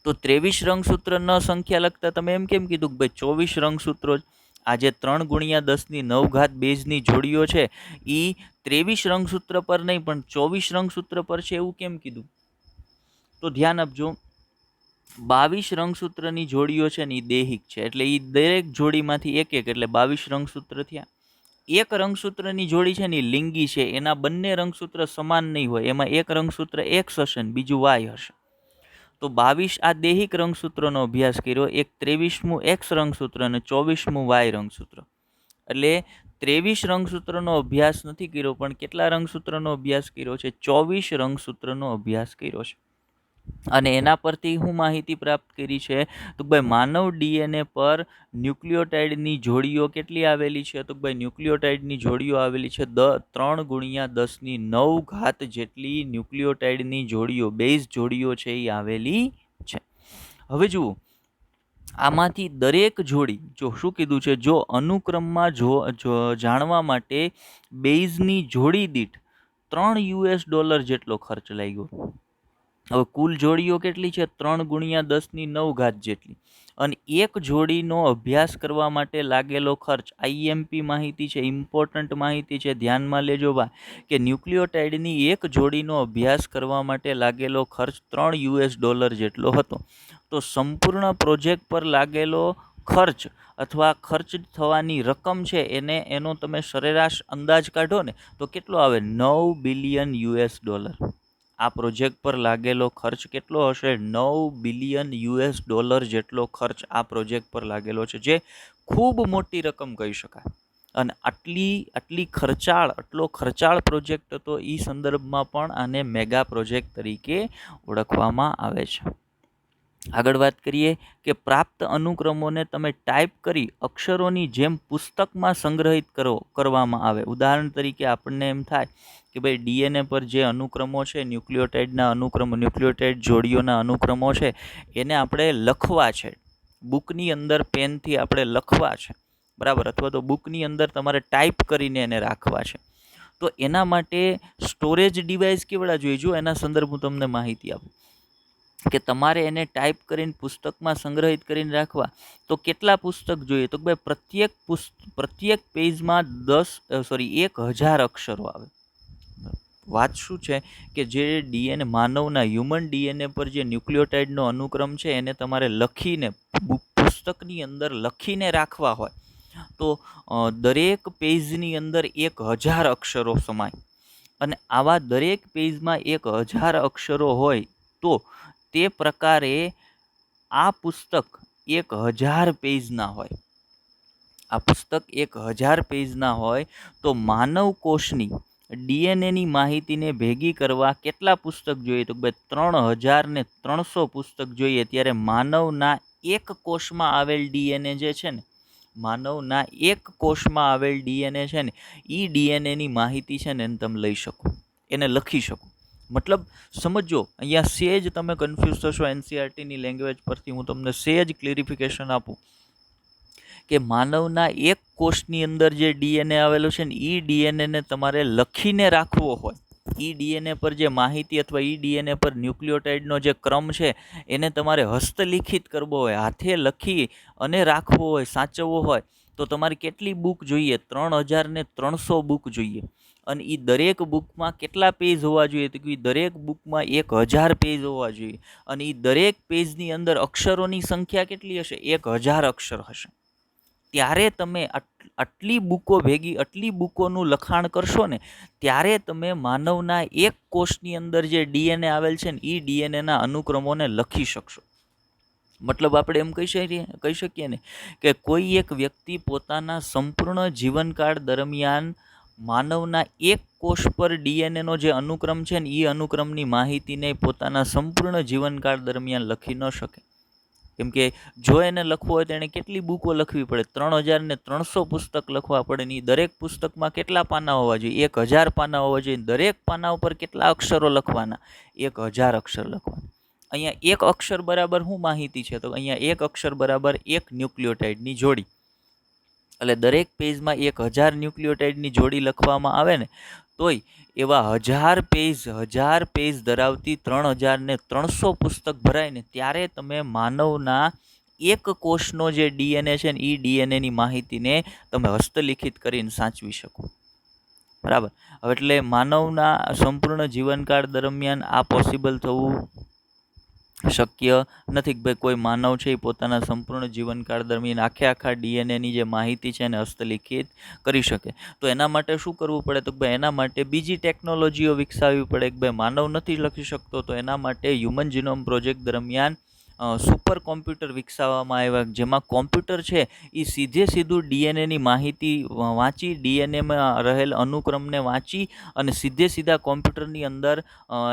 તો 23 રંગસૂત્ર ન સંખ્યા લખતા તમે એમ કેમ કીધું કે ભાઈ 24 રંગસૂત્રો જ? આજે 3 × 10⁹ બેઝની જોડીઓ છે એ 23 રંગસૂત્ર પર નહીં પણ 24 રંગસૂત્ર પર છે એવું કેમ કીધું? તો ધ્યાન આપજો, 22 રંગસૂત્રની જોડીઓ છે ને એ દૈહિક છે, એટલે એ દરેક જોડીમાંથી એક એટલે 22 રંગસૂત્ર થયા. એક રંગસૂત્રની જોડી છે ને એ લિંગી છે, એના બંને રંગસૂત્ર સમાન નહીં હોય, એમાં એક રંગસૂત્ર X હશે ને બીજું Y હશે. તો 22 આ દૈહિક રંગસૂત્રનો અભ્યાસ કર્યો, એક 23મું X રંગસૂત્ર અને 24મું Y રંગસૂત્ર. એટલે 23 રંગસૂત્રનો અભ્યાસ નથી કર્યો, પણ કેટલા રંગસૂત્રનો અભ્યાસ કર્યો છે? 24 રંગસૂત્રનો અભ્યાસ કર્યો છે. અને એના પરથી હું માહિતી પ્રાપ્ત કરી છે તો ભાઈ માનવ ડીએનએ પર ન્યુક્લિયોટાઇડની જોડીઓ કેટલી આવેલી છે? તો ભાઈ ન્યુક્લિયોટાઇડની જોડીઓ આવેલી છે 3 × 10⁹ જેટલી ન્યુક્લિયોટાઇડની જોડીઓ, બેઝ જોડીઓ છે એ આવેલી છે. હવે જુઓ, આમાંથી દરેક જોડી, જો શું કીધું છે, જો અનુક્રમમાં જાણવા માટે બેઝની જોડી દીઠ $3 જેટલો ખર્ચ લાગ્યો. હવે કુલ જોડીઓ કેટલી છે? 3 × 10⁹ જેટલી. અને એક જોડીનો અભ્યાસ કરવા માટે લાગેલો ખર્ચ, આઈએમપી માહિતી છે, ઇમ્પોર્ટન્ટ માહિતી છે, ધ્યાનમાં લેજો બા, કે ન્યુક્લિયોટાઇડની એક જોડીનો અભ્યાસ કરવા માટે લાગેલો ખર્ચ $3 જેટલો હતો. તો સંપૂર્ણ પ્રોજેક્ટ પર લાગેલો ખર્ચ અથવા ખર્ચ થવાની રકમ છે એનો તમે સરેરાશ અંદાજ કાઢો ને તો કેટલો આવે? $9 બિલિયન. આ પ્રોજેક્ટ પર લાગેલો ખર્ચ કેટલો હશે? $9 બિલિયન જેટલો ખર્ચ આ પ્રોજેક્ટ પર લાગેલો છે, જે ખૂબ મોટી રકમ કહી શકાય. અને આટલો ખર્ચાળ પ્રોજેક્ટ હતો, એ સંદર્ભમાં પણ આને મેગા પ્રોજેક્ટ તરીકે ઓળખવામાં આવે છે. આગળ વાત કરીએ કે પ્રાપ્ત અનુક્રમોને તમે ટાઈપ કરી અક્ષરોની જેમ પુસ્તકમાં સંગ્રહિત કરવામાં આવે. ઉદાહરણ તરીકે આપણને એમ થાય કે ભાઈ ડીએનએ પર જે અનુક્રમો છે, ન્યુક્લિયોટાઇડના અનુક્રમો, ન્યુક્લિયોટાઇડ જોડીઓના અનુક્રમો છે, એને આપણે લખવા છે, બુકની અંદર પેનથી આપણે લખવા છે, બરાબર, અથવા તો બુકની અંદર તમારે ટાઈપ કરીને એને રાખવા છે. તો એના માટે સ્ટોરેજ ડિવાઇસ કેવડા જોઈએ? જો એના સંદર્ભ હું તમને માહિતી આપું કે તમારે એને ટાઈપ કરીને પુસ્તકમાં સંગ્રહિત કરીને રાખવા તો કેટલા પુસ્તક જોઈએ? તો ભાઈ પ્રત્યેક પેજમાં 1000 અક્ષરો આવે. વાત શું છે કે જે ડીએનએ માનવના હ્યુમન ડીએનએ પર જે ન્યુક્લિયોટાઇડનો અનુક્રમ છે એને તમારે લખીને પુસ્તકની અંદર લખીને રાખવા હોય તો દરેક પેજની અંદર 1000 અક્ષરો સમાય. અને આવા દરેક પેજમાં 1000 અક્ષરો હોય તો તે પ્રકારે આ પુસ્તક 1000 પેજના હોય. આ પુસ્તક 1000 પેજના હોય તો માનવ કોષની ડીએનએની માહિતીને ભેગી કરવા કેટલા પુસ્તક જોઈએ? તો 3300 પુસ્તક જોઈએ. ત્યારે માનવના એક કોષમાં આવેલ ડીએનએ જે છે ને, માનવના એક કોષમાં આવેલ ડીએનએ છે ને, એ ડીએનએની માહિતી છે ને એને તમે લઈ શકો, એને લખી શકો. મતલબ સમજો, અહીંયા સેજ તમે કન્ફ્યુઝ થશો. એનસીઈઆરટીની લેંગ્વેજ પરથી હું તમને સેજ ક્લેરિફિકેશન આપું કે માનવના એક કોષની અંદર જે ડીએનએ આવેલું છે ને, એ ડીએનએને તમારે લખીને રાખવો હોય, એ ડીએનએ પર જે માહિતી અથવા એ ડીએનએ પર ન્યુક્લિયોટાઇડનો જે ક્રમ છે એને તમારે હસ્તલિખિત કરવો હોય, હાથે લખી અને રાખવો હોય, સાચવવો હોય તો તમારે કેટલી બુક જોઈએ? 3300 બુક જોઈએ. અને એ દરેક બુકમાં કેટલા પેજ હોવા જોઈએ? તો કે દરેક બુકમાં 1000 પેજ હોવા જોઈએ. અને એ દરેક પેજની અંદર અક્ષરોની સંખ્યા કેટલી હશે? 1000 અક્ષર હશે. ત્યારે તમે આટલી બુકો ભેગી, આટલી બુકોનું લખાણ કરશો ને, ત્યારે તમે માનવના એક કોષની અંદર જે ડીએનએ આવેલ છે ને, એ ડીએનએના અનુક્રમોને લખી શકશો. મતલબ આપણે એમ કહી શકીએ ને કે કોઈ એક વ્યક્તિ પોતાના સંપૂર્ણ જીવનકાળ દરમિયાન માનવના એક કોષ પર ડીએનએનો જે અનુક્રમ છે ને, એ અનુક્રમની માહિતીને પોતાના સંપૂર્ણ જીવનકાળ દરમિયાન લખી ન શકે. કેમ કે જો એને લખવું હોય તો એને કેટલી બુકો લખવી પડે, 3300 પુસ્તક લખવા પડે ને દરેક પુસ્તકમાં કેટલા પાના હોવા જોઈએ, 1000 પાના હોવા જોઈએ, દરેક પાના ઉપર કેટલા અક્ષરો લખવાના, 1000 અક્ષર લખવાના. અહીંયા એક અક્ષર બરાબર શું માહિતી છે, તો અહીંયા એક અક્ષર બરાબર એક ન્યુક્લિયોટાઇડની જોડી. એટલે દરેક પેજમાં 1000 ન્યુક્લિયોટાઇડની જોડી લખવામાં આવે ને તોય એવા 1000 પેજ ધરાવતી 3300 પુસ્તક ભરાય ને ત્યારે તમે માનવના એક કોષનો જે ડીએનએ છે ને એ ડીએનએની માહિતીને તમે હસ્તલિખિત કરીને સાચવી શકો. બરાબર. હવે એટલે માનવના સંપૂર્ણ જીવનકાળ દરમિયાન આ પોસિબલ થવું શક્ય નથી કે ભાઈ કોઈ માનવ છે એ પોતાના સંપૂર્ણ જીવનકાળ દરમિયાન આખા ડીએનએની જે માહિતી છે એને હસ્તલિખિત કરી શકે. તો એના માટે શું કરવું પડે, તો ભાઈ એના માટે બીજી ટેકનોલોજીઓ વિકસાવવી પડે કે ભાઈ માનવ નથી લખી શકતો, તો એના માટે હ્યુમન જીનોમ પ્રોજેક્ટ દરમિયાન સુપર કોમ્પ્યુટર વિકસાવવામાં આવ્યા, જેમાં કોમ્પ્યુટર છે એ સીધું ડીએનએની માહિતી વાંચી, ડીએનએમાં રહેલ અનુક્રમને વાંચી અને સીધા કોમ્પ્યુટરની અંદર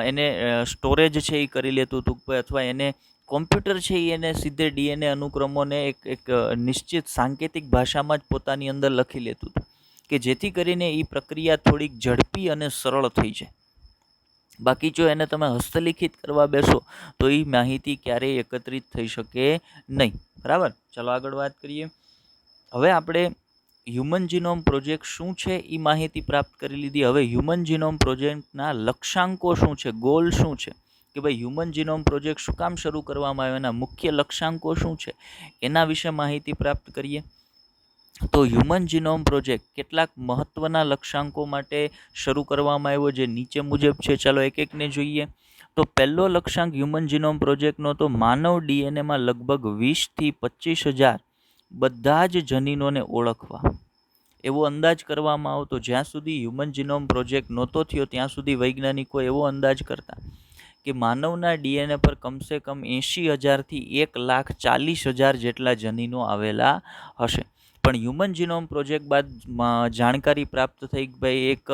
એને સ્ટોરેજ છે એ કરી લેતું હતું, અથવા એને કોમ્પ્યુટર છે એને સીધે ડીએનએ અનુક્રમોને એક નિશ્ચિત સાંકેતિક ભાષામાં જ પોતાની અંદર લખી લેતું હતું, કે જેથી કરીને એ પ્રક્રિયા થોડીક ઝડપી અને સરળ થઈ જાય. બાકી જો એને તમે હસ્તલિખિત કરવા બેસો તો એ માહિતી ક્યારેય એકત્રિત થઈ શકે નહીં. બરાબર. ચાલો આગળ વાત કરીએ. હવે આપણે હ્યુમન જીનોમ પ્રોજેક્ટ શું છે એ માહિતી પ્રાપ્ત કરી લીધી. હવે હ્યુમન જીનોમ પ્રોજેક્ટના લક્ષ્યાંકો શું છે, ગોલ શું છે, કે ભાઈ હ્યુમન જીનોમ પ્રોજેક્ટ શું કામ શરૂ કરવામાં આવ્યો, એના મુખ્ય લક્ષ્યાંકો શું છે, એના વિશે માહિતી પ્રાપ્ત કરીએ. તો હ્યુમન જીનોમ પ્રોજેક્ટ કેટલાક મહત્વના લક્ષ્યાંકો માટે શરૂ કરવામાં આવ્યો, જે નીચે મુજબ છે. ચાલો એકને જોઈએ. તો પહેલો લક્ષ્યાંક હ્યુમન જીનોમ પ્રોજેક્ટનો તો માનવ ડીએનએમાં લગભગ 20,000 થી 25,000 બધા જ જનીનોને ઓળખવા એવો અંદાજ કરવામાં આવતો. જ્યાં સુધી હ્યુમન જીનોમ પ્રોજેક્ટ નહોતો થયો ત્યાં સુધી વૈજ્ઞાનિકો એવો અંદાજ કરતા કે માનવના ડીએનએ પર કમસે કમ 80,000 થી 1,40,000 જેટલા જનીનો આવેલા હશે. પણ હ્યુમન જીનોમ પ્રોજેક્ટ બાદ જાણકારી પ્રાપ્ત થઈ કે ભાઈ એક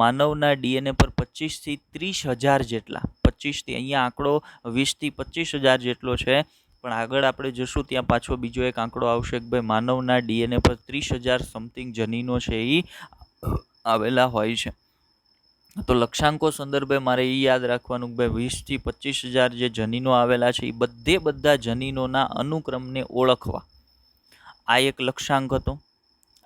માનવના ડીએનએ પર 25,000 થી 30,000 જેટલા, 25 થી અહીંયા આંકડો 20,000 થી 25,000 જેટલો છે, પણ આગળ આપણે જશું ત્યાં પાછો બીજો એક આંકડો આવશે કે ભાઈ માનવના ડીએનએ પર 30,000 સમથિંગ જનીનો છે એ આવેલા હોય છે. તો લક્ષ્યાંકો સંદર્ભે મારે એ યાદ રાખવાનું કે ભાઈ 20,000 થી 25,000 જે જનીનો આવેલા છે એ બધા જનીનોના અનુક્રમને ઓળખવા, આ એક લક્ષ્યાંક હતો.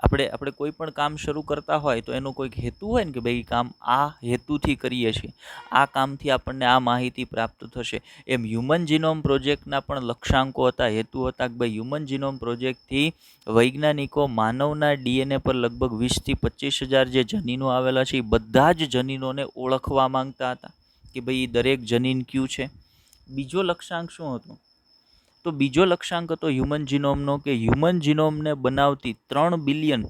આપણે કોઈ પણ કામ શરૂ કરતા હોય તો એનો કોઈક હેતુ હોય ને કે ભાઈ કામ આ હેતુથી કરીએ છીએ, આ કામથી આપણને આ માહિતી પ્રાપ્ત થશે. એમ હ્યુમન જીનોમ પ્રોજેક્ટના પણ લક્ષ્યાંકો હતા, હેતુ હતા કે ભાઈ હ્યુમન જીનોમ પ્રોજેક્ટથી વૈજ્ઞાનિકો માનવના ડીએનએ પર લગભગ 20,000 થી 25,000 જે જનીનો આવેલા છે એ બધા જ જનીનોને ઓળખવા માંગતા હતા કે ભાઈ દરેક જનીન કયું છે. બીજો લક્ષ્યાંક શું હતો, તો બીજો લક્ષ્યાંક હતો હ્યુમન જીનોમનો કે હ્યુમન જીનોમને બનાવતી 3 બિલિયન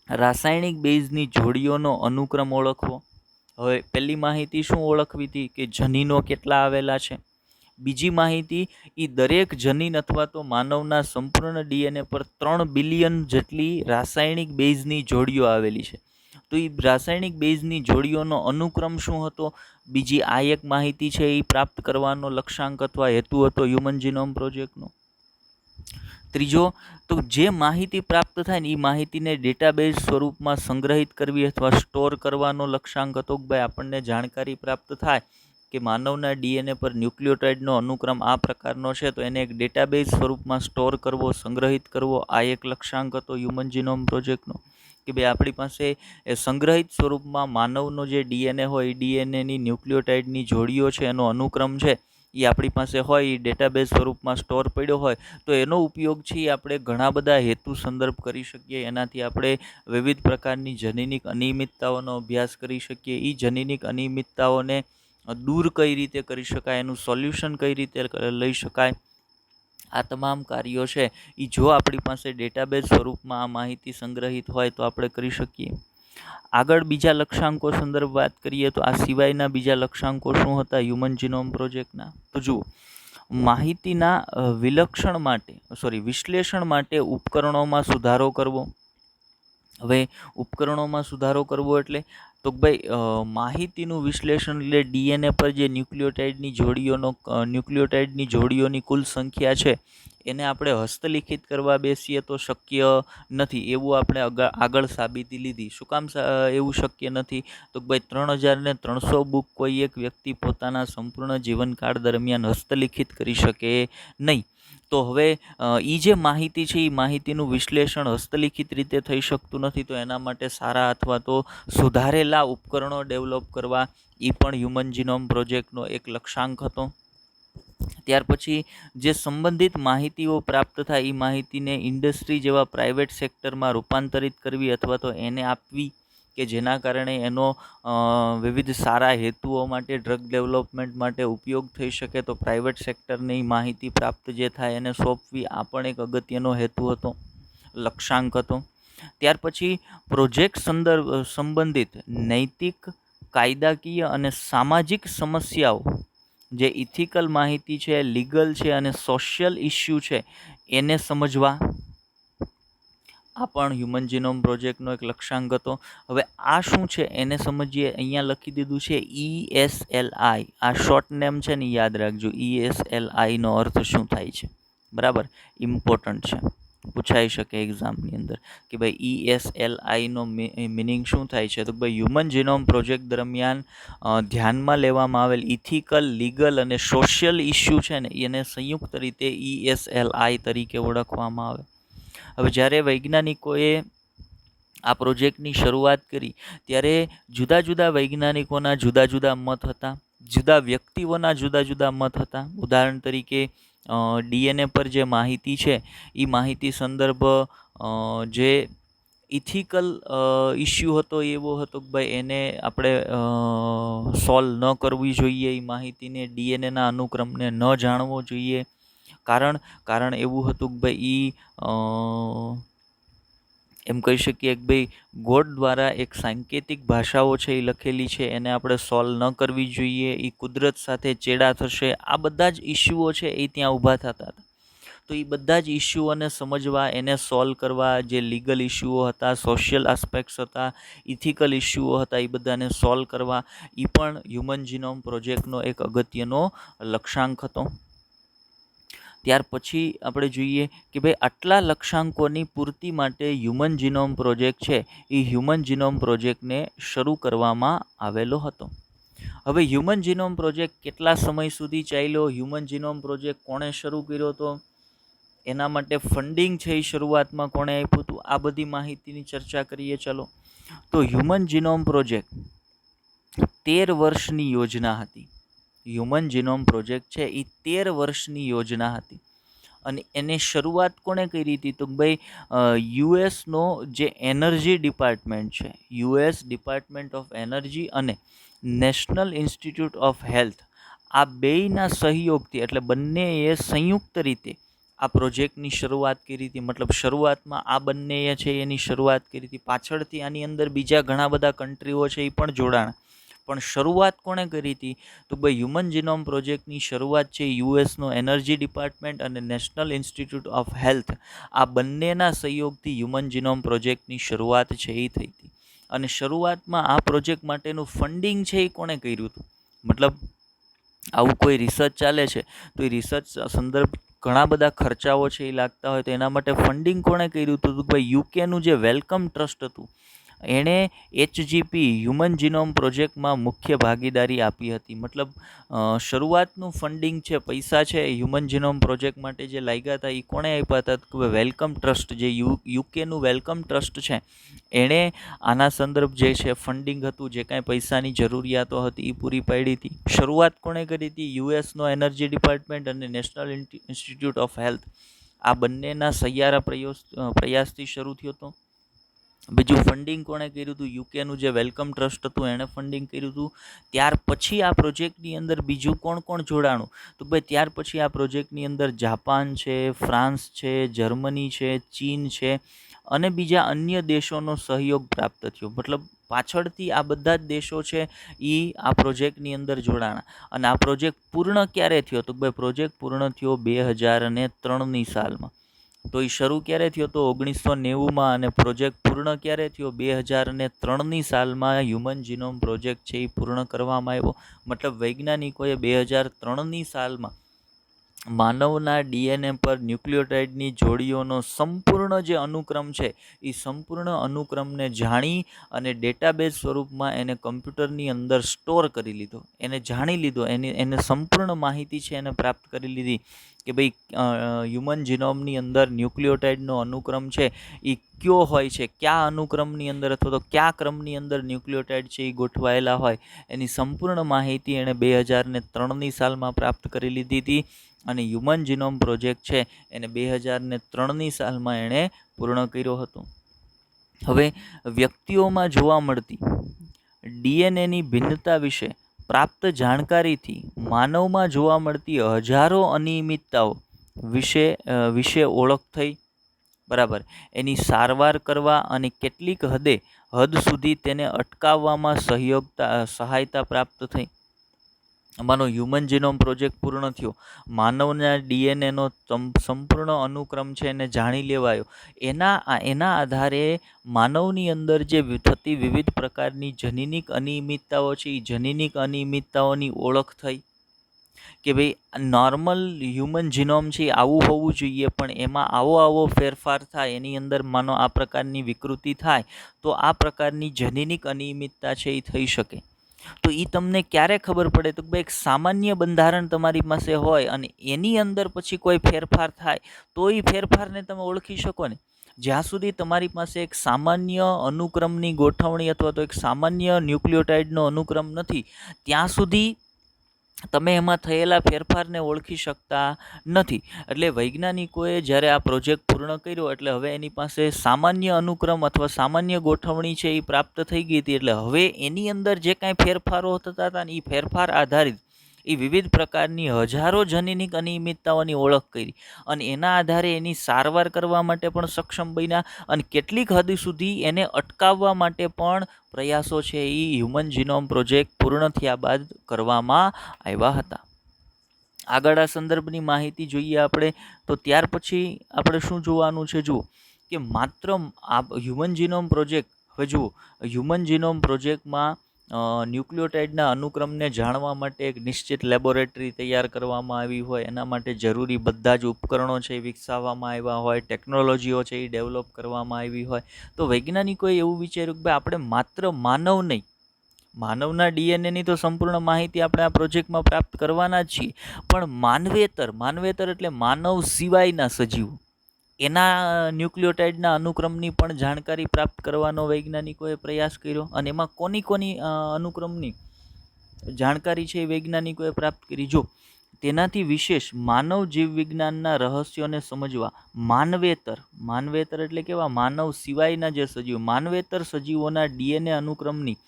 રાસાયણિક બેઝની જોડીઓનો અનુક્રમ ઓળખવો. હવે પહેલી માહિતી શું ઓળખવી હતી કે જનીનો કેટલા આવેલા છે. બીજી માહિતી એ દરેક જનીન અથવા તો માનવના સંપૂર્ણ ડીએનએ પર 3 બિલિયન જેટલી રાસાયણિક બેઝની જોડીઓ આવેલી છે. તો એ રાસાયણિક બેઝની જોડીઓનો અનુક્રમ શું હતો, બીજી આ એક માહિતી છે એ પ્રાપ્ત કરવાનો લક્ષ્યાંક અથવા હેતુ હતો હ્યુમન જીનોમ પ્રોજેક્ટનો. ત્રીજો, તો જે માહિતી પ્રાપ્ત થાય ને એ માહિતીને ડેટાબેઝ સ્વરૂપમાં સંગ્રહિત કરવી અથવા સ્ટોર કરવાનો લક્ષ્યાંક હતો કે ભાઈ આપણને જાણકારી પ્રાપ્ત થાય કે માનવના ડીએનએ પર ન્યુક્લિયોટાઇડનો અનુક્રમ આ પ્રકારનો છે, તો એને એક ડેટાબેઝ સ્વરૂપમાં સ્ટોર કરવો, સંગ્રહિત કરવો, આ એક લક્ષ્યાંક હતો હ્યુમન જીનોમ પ્રોજેક્ટનો. કે ભાઈ આપણી પાસે એ સંગ્રહિત સ્વરૂપમાં માનવનો જે ડીએનએ હોય એ ડીએનએની ન્યુક્લિયોટાઇડની જોડીઓ છે એનો અનુક્રમ છે એ આપણી પાસે હોય, એ ડેટાબેઝ સ્વરૂપમાં સ્ટોર પડ્યો હોય, તો એનો ઉપયોગ છે આપણે ઘણા બધા હેતુ સંદર્ભ કરી શકીએ. એનાથી આપણે વિવિધ પ્રકારની જનીનિક અનિયમિતતાઓનો અભ્યાસ કરી શકીએ. એ જનીનિક અનિયમિતતાઓને દૂર કઈ રીતે કરી શકાય, એનું સોલ્યુશન કઈ રીતે લઈ શકાય, આ તમામ કાર્યો છે એ જો આપણી પાસે ડેટાબેઝ સ્વરૂપમાં આ માહિતી સંગ્રહિત હોય તો આપણે કરી શકીએ. આગળ બીજા લક્ષ્યાંકો સંદર્ભ વાત કરીએ તો આ સિવાયના બીજા લક્ષ્યાંકો શું હતા હ્યુમન જીનોમ પ્રોજેક્ટના, તો જુઓ માહિતીના વિશ્લેષણ માટે ઉપકરણોમાં સુધારો કરવો. હવે ઉપકરણોમાં સુધારો કરવો એટલે તો ભાઈ માહિતીનું વિશ્લેષણ એટલે ડીએનએ પર જે ન્યુક્લિયોટાઇડની જોડીઓની કુલ સંખ્યા છે એને આપણે હસ્તલિખિત કરવા બેસીએ તો શક્ય નથી, એવું આપણે આગળ સાબિતી લીધી. શું કામ એવું શક્ય નથી? તો ભાઈ 3300 બુક કોઈ એક વ્યક્તિ પોતાના સંપૂર્ણ જીવનકાળ દરમિયાન હસ્તલિખિત કરી શકે નહીં. તો હવે એ જે માહિતી છે એ માહિતીનું વિશ્લેષણ હસ્તલિખિત રીતે થઈ શકતું નથી, તો એના માટે સારા અથવા તો સુધારેલા ઉપકરણો ડેવલપ કરવા એ પણ હ્યુમન જીનોમ પ્રોજેક્ટનો એક લક્ષ્યાંક હતો. ત્યાર પછી જે સંબંધિત માહિતીઓ પ્રાપ્ત થાય એ માહિતીને ઇન્ડસ્ટ્રી જેવા પ્રાઇવેટ સેક્ટરમાં રૂપાંતરિત કરવી અથવા તો એને આપવી કે જેના કારણે એનો વિવિધ સારા હેતુઓ માટે ડ્રગ ડેવલપમેન્ટ માટે ઉપયોગ થઈ શકે. તો પ્રાઇવેટ સેક્ટરની માહિતી પ્રાપ્ત જે થાય એને સોંપવી, આ પણ એક અગત્યનો હેતુ હતો, લક્ષ્યાંક હતો. ત્યાર પછી પ્રોજેક્ટ સંબંધિત નૈતિક, કાયદાકીય અને સામાજિક સમસ્યાઓ, જે ઇથિકલ માહિતી છે, લીગલ છે અને સોશિયલ ઇસ્યુ છે એને સમજવા, આ પણ હ્યુમન જીનોમ પ્રોજેક્ટનો એક લક્ષ્યાંક હતો. હવે આ શું છે એને સમજીએ. અહીંયા લખી દીધું છે ESLI. આ શોર્ટ નેમ છે ને, યાદ રાખજો. ESLI નો અર્થ શું થાય છે, બરાબર, ઇમ્પોર્ટન્ટ છે, પૂછાઈ શકે એક્ઝામની અંદર કે ભાઈ ESLI નો મિનિંગ શું થાય છે. તો ભાઈ હ્યુમન જીનોમ પ્રોજેક્ટ દરમિયાન ધ્યાનમાં લેવામાં આવેલ ઇથિકલ, લીગલ અને સોશિયલ ઇસ્યુ છે ને એને સંયુક્ત રીતે ESLI તરીકે ઓળખવામાં આવે. હવે જ્યારે વૈજ્ઞાનિકોએ આ પ્રોજેક્ટની શરૂઆત કરી ત્યારે જુદા જુદા વૈજ્ઞાનિકોના જુદા જુદા મત હતા, જુદા વ્યક્તિઓના જુદા જુદા મત હતા. ઉદાહરણ તરીકે ડીએનએ પર જે માહિતી છે એ માહિતી સંદર્ભ જે ઇથિકલ ઇસ્યુ હતો એવો હતો કે ભાઈ એને આપણે સોલ્વ ન કરવી જોઈએ, એ માહિતીને ડીએનએના અનુક્રમને ન જાણવો જોઈએ. કારણ એવું હતું કે ભાઈ એમ કહી શકીએ કે ભાઈ ગોડ દ્વારા એક સાંકેતિક ભાષાઓ છે એ લખેલી છે, એને આપણે સોલ્વ ન કરવી જોઈએ, એ કુદરત સાથે ચેડા થશે. આ બધા જ ઇસ્યુઓ છે એ ત્યાં ઊભા થતા હતા. તો એ બધા જ ઇસ્યુઓને સમજવા, એને સોલ્વ કરવા, જે લીગલ ઇસ્યુઓ હતા, સોશિયલ આસ્પેક્ટ્સ હતા, ઇથિકલ ઇસ્યુઓ હતા, એ બધાને સોલ્વ કરવા એ પણ હ્યુમન જીનોમ પ્રોજેક્ટનો એક અગત્યનો લક્ષ્યાંક હતો. ત્યાર પછી આપણે જોઈએ કે ભાઈ આટલા લક્ષ્યાંકોની પૂર્તિ માટે હ્યુમન જીનોમ પ્રોજેક્ટ છે એ હ્યુમન જીનોમ પ્રોજેક્ટને શરૂ કરવામાં આવેલો હતો. હવે હ્યુમન જીનોમ પ્રોજેક્ટ કેટલા સમય સુધી ચાલ્યો, હ્યુમન જીનોમ પ્રોજેક્ટ કોણે શરૂ કર્યો હતો, એના માટે ફંડિંગ છે એ શરૂઆતમાં કોણે આપ્યું હતું, આ બધી માહિતીની ચર્ચા કરીએ. ચલો, તો હ્યુમન જીનોમ પ્રોજેક્ટ 13 વર્ષની યોજના હતી. હ્યુમન જીનોમ પ્રોજેક્ટ છે એ 13 વર્ષની યોજના હતી અને એને શરૂઆત કોણે કરી હતી? તો ભાઈ યુએસનો જે એનર્જી ડિપાર્ટમેન્ટ છે, યુએસ ડિપાર્ટમેન્ટ ઓફ એનર્જી અને નેશનલ ઇન્સ્ટિટ્યૂટ ઓફ હેલ્થ, આ બેયના સહયોગથી, એટલે બંનેએ સંયુક્ત રીતે આ પ્રોજેક્ટની શરૂઆત કરી હતી. મતલબ શરૂઆતમાં આ બંનેએ છે એની શરૂઆત કરી હતી. પાછળથી આની અંદર બીજા ઘણા બધા કન્ટ્રીઓ છે એ પણ જોડાણા, પણ શરૂઆત કોણે કરી હતી? તો ભાઈ હ્યુમન જીનોમ પ્રોજેક્ટની શરૂઆત છે યુએસનો એનર્જી ડિપાર્ટમેન્ટ અને નેશનલ ઇન્સ્ટિટ્યૂટ ઓફ હેલ્થ, આ બંનેના સહયોગથી હ્યુમન જીનોમ પ્રોજેક્ટની શરૂઆત છે એ થઈ હતી. અને શરૂઆતમાં આ પ્રોજેક્ટ માટેનું ફંડિંગ છે એ કોણે કર્યું હતું? મતલબ આવું કોઈ રિસર્ચ ચાલે છે તો એ રિસર્ચ સંદર્ભ ઘણા બધા ખર્ચાઓ છે એ લાગતા હોય, તો એના માટે ફંડિંગ કોણે કર્યું હતું? તો ભાઈ યુકેનું જે વેલકમ ટ્રસ્ટ હતું એણે HGP હ્યુમન જીનોમ પ્રોજેક્ટમાં મુખ્ય ભાગીદારી આપી હતી. મતલબ શરૂઆતનું ફંડિંગ છે, પૈસા છે હ્યુમન જીનોમ પ્રોજેક્ટ માટે જે લાગ્યા હતા એ કોણે આપ્યા હતા? કે વેલકમ ટ્રસ્ટ, જે યુકેનું વેલકમ ટ્રસ્ટ છે એણે આના સંદર્ભ જે છે ફંડિંગ હતું, જે કાંઈ પૈસાની જરૂરિયાતો હતી એ પૂરી પાડી હતી. શરૂઆત કોણે કરી હતી? યુએસનો એનર્જી ડિપાર્ટમેન્ટ અને નેશનલ ઇન્સ્ટિટ્યૂટ ઓફ હેલ્થ, આ બંનેના સહિયારા પ્રયાસથી શરૂ થયો હતો. બીજું ફંડિંગ કોણે કર્યું હતું? યુકેનું જે વેલકમ ટ્રસ્ટ હતું એણે ફંડિંગ કર્યું હતું. ત્યાર પછી આ પ્રોજેક્ટની અંદર બીજું કોણ કોણ જોડાણું? તો ભાઈ ત્યાર પછી આ પ્રોજેક્ટની અંદર જાપાન છે, ફ્રાન્સ છે, જર્મની છે, ચીન છે અને બીજા અન્ય દેશોનો સહયોગ પ્રાપ્ત થયો. મતલબ પાછળથી આ બધા જ દેશો છે એ આ પ્રોજેક્ટની અંદર જોડાણા. અને આ પ્રોજેક્ટ પૂર્ણ ક્યારે થયો? તો ભાઈ પ્રોજેક્ટ પૂર્ણ થયો 2003ની સાલમાં. તો એ શરૂ ક્યારે થયો તો 1990માં, અને પ્રોજેક્ટ પૂર્ણ ક્યારે થયો 2003ની સાલમાં હ્યુમન જીનોમ પ્રોજેક્ટ છે એ પૂર્ણ કરવામાં આવ્યો. મતલબ વૈજ્ઞાનિકોએ 2003ની સાલમાં માનવના ડીએનએ પર ન્યુક્લિયોટાઇડની જોડીઓનો સંપૂર્ણ જે અનુક્રમ છે એ સંપૂર્ણ અનુક્રમને જાણી અને ડેટાબેઝ સ્વરૂપમાં એને કમ્પ્યુટરની અંદર સ્ટોર કરી લીધો, એને જાણી લીધો, એને સંપૂર્ણ માહિતી છે એને પ્રાપ્ત કરી લીધી કે ભાઈ હ્યુમન જીનોમની અંદર ન્યુક્લિયોટાઇડનો અનુક્રમ છે એ કયો હોય છે, કયા અનુક્રમની અંદર અથવા તો કયા ક્રમની અંદર ન્યુક્લિયોટાઇડ છે એ ગોઠવાયેલા હોય, એની સંપૂર્ણ માહિતી એણે 2003ની સાલમાં પ્રાપ્ત કરી લીધી હતી. અને હ્યુમન જીનોમ પ્રોજેક્ટ છે એને 2003ની સાલમાં એણે પૂર્ણ કર્યો હતો. હવે વ્યક્તિઓમાં જોવા મળતી ડીએનએની ભિન્નતા વિશે પ્રાપ્ત જાણકારીથી માનવમાં જોવા મળતી હજારો અનિયમિતતાઓ વિશે ઓળખ થઈ. બરાબર. એની સારવાર કરવા અને કેટલીક હદ સુધી તેને અટકાવવામાં સહાયતા પ્રાપ્ત થઈ. માનો હ્યુમન જીનોમ પ્રોજેક્ટ પૂર્ણ થયો, માનવના ડીએનએનો સંપૂર્ણ અનુક્રમ છે એને જાણી લેવાયો. એના આધારે માનવની અંદર જે થતી વિવિધ પ્રકારની જનીનિક અનિયમિતતાઓ છે એ જનીનિક અનિયમિતતાઓની ઓળખ થઈ કે ભાઈ નોર્મલ હ્યુમન જીનોમ છે આવું હોવું જોઈએ, પણ એમાં આવો ફેરફાર થાય, એની અંદર માનો આ પ્રકારની વિકૃતિ થાય તો આ પ્રકારની જનીનિક અનિયમિતતા છે એ થઈ શકે. તો એ તમને ક્યારે ખબર પડે તો ભાઈ એક સામાન્ય બંધારણ તમારી પાસે હોય અને એની અંદર પછી કોઈ ફેરફાર થાય તો એ ફેરફારને તમે ઓળખી શકો ને. જ્યાં સુધી તમારી પાસે એક સામાન્ય અનુક્રમની ગોઠવણી અથવા તો એક સામાન્ય ન્યુક્લિયોટાઇડનો અનુક્રમ નથી, ત્યાં સુધી તમે એમાં થયેલા ફેરફારને ઓળખી શકતા નથી. એટલે વૈજ્ઞાનિકોએ જ્યારે આ પ્રોજેક્ટ પૂર્ણ કર્યો એટલે હવે એની પાસે સામાન્ય અનુક્રમ અથવા સામાન્ય ગોઠવણી છે એ પ્રાપ્ત થઈ ગઈ હતી. એટલે હવે એની અંદર જે કાંઈ ફેરફારો થતા હતા ને એ ફેરફાર આધારિત એ વિવિધ પ્રકારની હજારો જનીનિક અનિયમિતતાઓની ઓળખ કરી અને એના આધારે એની સારવાર કરવા માટે પણ સક્ષમ બન્યા અને કેટલીક હદ સુધી એને અટકાવવા માટે પણ પ્રયાસો છે એ હ્યુમન જીનોમ પ્રોજેક્ટ પૂર્ણ થયા બાદ કરવામાં આવ્યા હતા. આગળ આ સંદર્ભની માહિતી જોઈએ આપણે તો ત્યાર પછી આપણે શું જોવાનું છે, જુઓ કે માત્ર આ હ્યુમન જીનોમ પ્રોજેક્ટ, હવે જુઓ હ્યુમન જીનોમ પ્રોજેક્ટમાં ન્યુક્લિયોટાઇડના અનુક્રમને જાણવા માટે એક નિશ્ચિત લેબોરેટરી તૈયાર કરવામાં આવી હોય, એના માટે જરૂરી બધા જ ઉપકરણો છે એ વિકસાવવામાં આવ્યા હોય, ટેકનોલોજીઓ છે એ ડેવલપ કરવામાં આવી હોય. તો વૈજ્ઞાનિકોએ એવું વિચાર્યું કે ભાઈ આપણે માત્ર માનવ નહીં, માનવના ડીએનએની તો સંપૂર્ણ માહિતી આપણે આ પ્રોજેક્ટમાં પ્રાપ્ત કરવાના જ છીએ, પણ માનવેતર એટલે માનવ સિવાયના સજીવો, એના ન્યુક્લિયોટાઇડના અનુક્રમની પણ જાણકારી પ્રાપ્ત કરવાનો વૈજ્ઞાનિકોએ પ્રયાસ કર્યો. અને એમાં કોની અનુક્રમની જાણકારી છે એ વૈજ્ઞાનિકોએ પ્રાપ્ત કરી. જો તેનાથી વિશેષ માનવ જીવવિજ્ઞાનના રહસ્યોને સમજવા માનવેતર એટલે કેવા માનવ સિવાયના જે સજીવો, માનવેતર સજીવોના ડીએનએ અનુક્રમની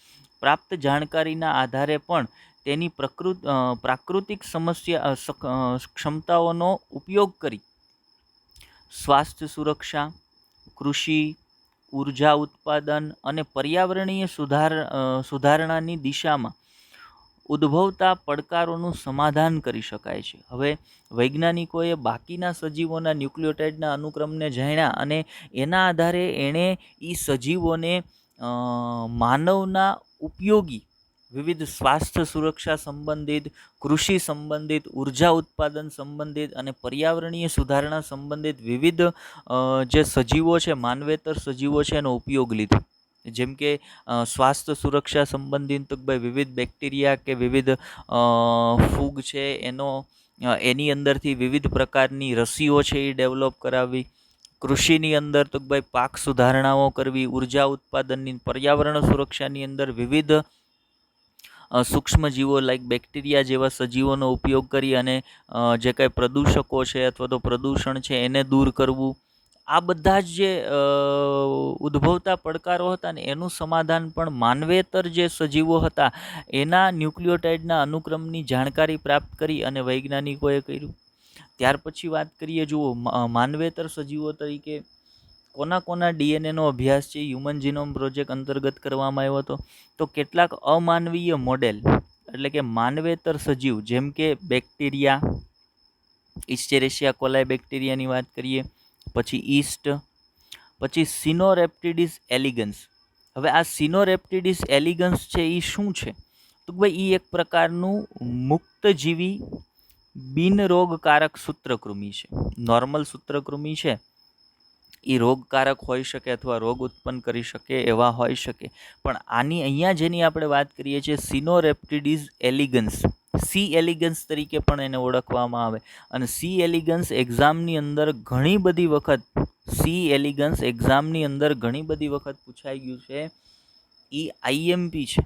પ્રાપ્ત જાણકારીના આધારે પણ તેની પ્રાકૃતિક ક્ષમતાઓનો ઉપયોગ કરી સ્વાસ્થ્ય સુરક્ષા, કૃષિ, ઉર્જા ઉત્પાદન અને પર્યાવરણીય સુધારણાની દિશામાં ઉદ્ભવતા પડકારોનું સમાધાન કરી શકાય છે. હવે વૈજ્ઞાનિકોએ બાકીના સજીવોના ન્યુક્લિયોટાઇડના અનુક્રમને જાણ્યા અને એના આધારે એણે એ સજીવોને માનવના ઉપયોગી વિવિધ સ્વાસ્થ્ય સુરક્ષા સંબંધિત, કૃષિ સંબંધિત, ઉર્જા ઉત્પાદન સંબંધિત અને પર્યાવરણીય સુધારણા સંબંધિત વિવિધ જે સજીવો છે, માનવેતર સજીવો છે એનો ઉપયોગ લીધો. જેમ કે સ્વાસ્થ્ય સુરક્ષા સંબંધિત વિવિધ બેક્ટેરિયા કે વિવિધ ફૂગ છે એની અંદરથી વિવિધ પ્રકારની રસીઓ છે એ ડેવલપ કરાવી. કૃષિની અંદર તો ભાઈ પાક સુધારણાઓ કરવી, ઉર્જા ઉત્પાદનની, પર્યાવરણ સુરક્ષાની અંદર વિવિધ સૂક્ષ્મજીવો લાઈક બેક્ટેરિયા જેવા સજીવોનો ઉપયોગ કરી અને જે કાંઈ પ્રદૂષકો છે અથવા તો પ્રદૂષણ છે એને દૂર કરવું. આ બધા જ જે ઉદ્ભવતા પડકારો હતા ને એનું સમાધાન પણ માનવેતર જે સજીવો હતા એના ન્યુક્લિયોટાઇડના અનુક્રમની જાણકારી પ્રાપ્ત કરી અને વૈજ્ઞાનિકોએ કર્યું. ત્યાર પછી વાત કરીએ, જુઓ માનવેતર સજીવો તરીકે કોના ડીએનએનો અભ્યાસ છે હ્યુમન જીનોમ પ્રોજેક્ટ અંતર્ગત કરવામાં આવ્યો હતો. તો કેટલાક અમાનવીય મોડેલ એટલે કે માનવેતર સજીવ જેમ કે બેક્ટેરિયા, ઇસ્ચેરેશિયા કોલાઈ બેક્ટેરિયાની વાત કરીએ, પછી ઈસ્ટ, પછી સિનોરેપ્ટિડિસ એલિગન્સ. હવે આ સિનોરેપ્ટિડિસ એલિગન્સ છે એ શું છે? તો ભાઈ એ એક પ્રકારનું મુક્તજીવી બિનરોગકારક સૂત્રકૃમિ છે. નોર્મલ સૂત્રકૃમિ છે એ રોગકારક હોઈ શકે અથવા રોગ ઉત્પન્ન કરી શકે એવા હોઈ શકે, પણ આની અહીંયા જેની આપણે વાત કરીએ છીએ સિનોરેપ્ટિડિસ એલિગન્સ, સી એલિગન્સ તરીકે પણ એને ઓળખવામાં આવે. અને સી એલિગન્સ એક્ઝામની અંદર ઘણી બધી વખત પૂછાઈ ગયું છે. એ આઈએમપી છે.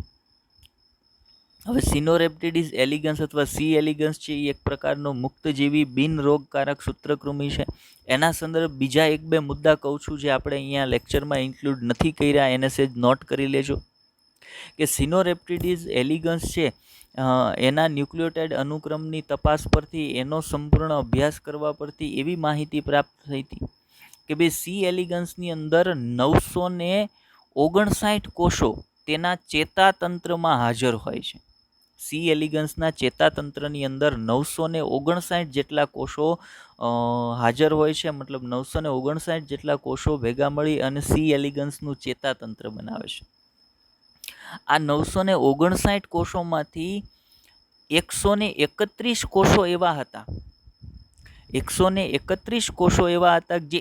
હવે સિનોરેપ્ટિડિસ એલિગન્સ અથવા સી એલિગન્સ છે એ એક પ્રકારનો મુક્તજીવી બિનરોગકારક સૂત્રકૃમિ છે. એના સંદર્ભ બીજા એક બે મુદ્દા કહું છું જે આપણે અહીંયા લેક્ચરમાં ઇન્ક્લુડ નથી કર્યા, એને સેજ નોટ કરી લેજો. કે સિનોરેપ્ટિડિસ એલિગન્સ છે એના ન્યુક્લિયોટાઇડ અનુક્રમની તપાસ પરથી, એનો સંપૂર્ણ અભ્યાસ કરવા પરથી એવી માહિતી પ્રાપ્ત થઈ હતી કે ભાઈ સી એલિગન્સની અંદર 959 કોષો તેના ચેતાતંત્રમાં હાજર હોય છે. સી એલિગન્સના ચેતાતંત્રની અંદર 959 જેટલા કોષો હાજર હોય છે. મતલબ 959 જેટલા કોષો ભેગા મળી અને સી એલિગન્સનું ચેતાતંત્ર બનાવે છે. આ 959 કોષોમાંથી 131 કોષો એવા હતા 131 કોષો એવા હતા જે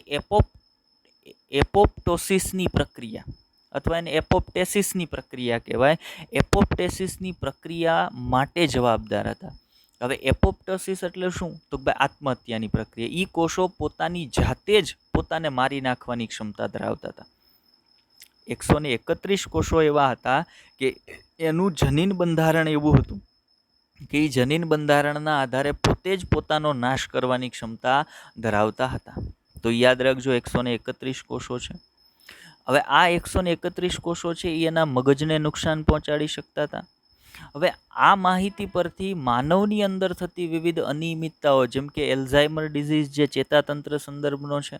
એપોપ્ટોસિસની પ્રક્રિયા અથવા એને એપોપ્ટેસિસની પ્રક્રિયા કહેવાય. એપોપ્ટેસિસની પ્રક્રિયા માટે જવાબદાર હતા. હવે એપોપ્ટોસિસ એટલે શું? તો ભાઈ આત્મહત્યાની પ્રક્રિયા. એ કોષો પોતાની જાતે જ પોતાને મારી નાખવાની ક્ષમતા ધરાવતા હતા. 131 કોષો એવા હતા કે એનું જનીન બંધારણ એવું હતું કે એ જનીન બંધારણના આધારે પોતે જ પોતાનો નાશ કરવાની ક્ષમતા ધરાવતા હતા. તો યાદ રાખજો 131 કોષો છે. હવે આ 131 કોષો છે એ એના મગજને નુકસાન પહોંચાડી શકતા હતા. હવે આ માહિતી પરથી માનવની અંદર થતી વિવિધ અનિયમિતતાઓ, જેમ કે એલ્ઝાઇમર ડિઝીઝ જે ચેતાતંત્ર સંદર્ભનો છે,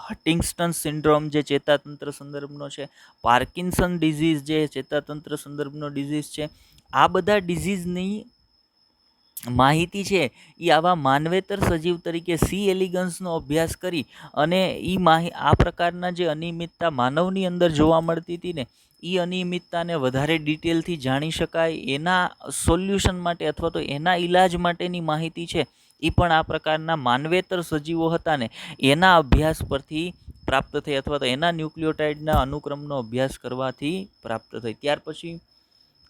હટિંગ્ટન સિન્ડ્રોમ જે ચેતાતંત્ર સંદર્ભનો છે, પાર્કિન્સન ડિઝીઝ જે ચેતાતંત્ર સંદર્ભનો ડિઝીઝ છે, આ બધા ડિઝીઝની માહિતી છે એ આવા માનવેતર સજીવ તરીકે સી એલિગન્સનો અભ્યાસ કરી અને આ પ્રકારના જે અનિયમિતતા માનવની અંદર જોવા મળતી હતી ને, એ અનિયમિતતાને વધારે ડિટેલથી જાણી શકાય એના સોલ્યુશન માટે અથવા તો એના ઈલાજ માટેની માહિતી છે એ પણ આ પ્રકારના માનવેતર સજીવો હતા ને એના અભ્યાસ પરથી પ્રાપ્ત થઈ અથવા તો એના ન્યુક્લિયોટાઇડના અનુક્રમનો અભ્યાસ કરવાથી પ્રાપ્ત થઈ. ત્યાર પછી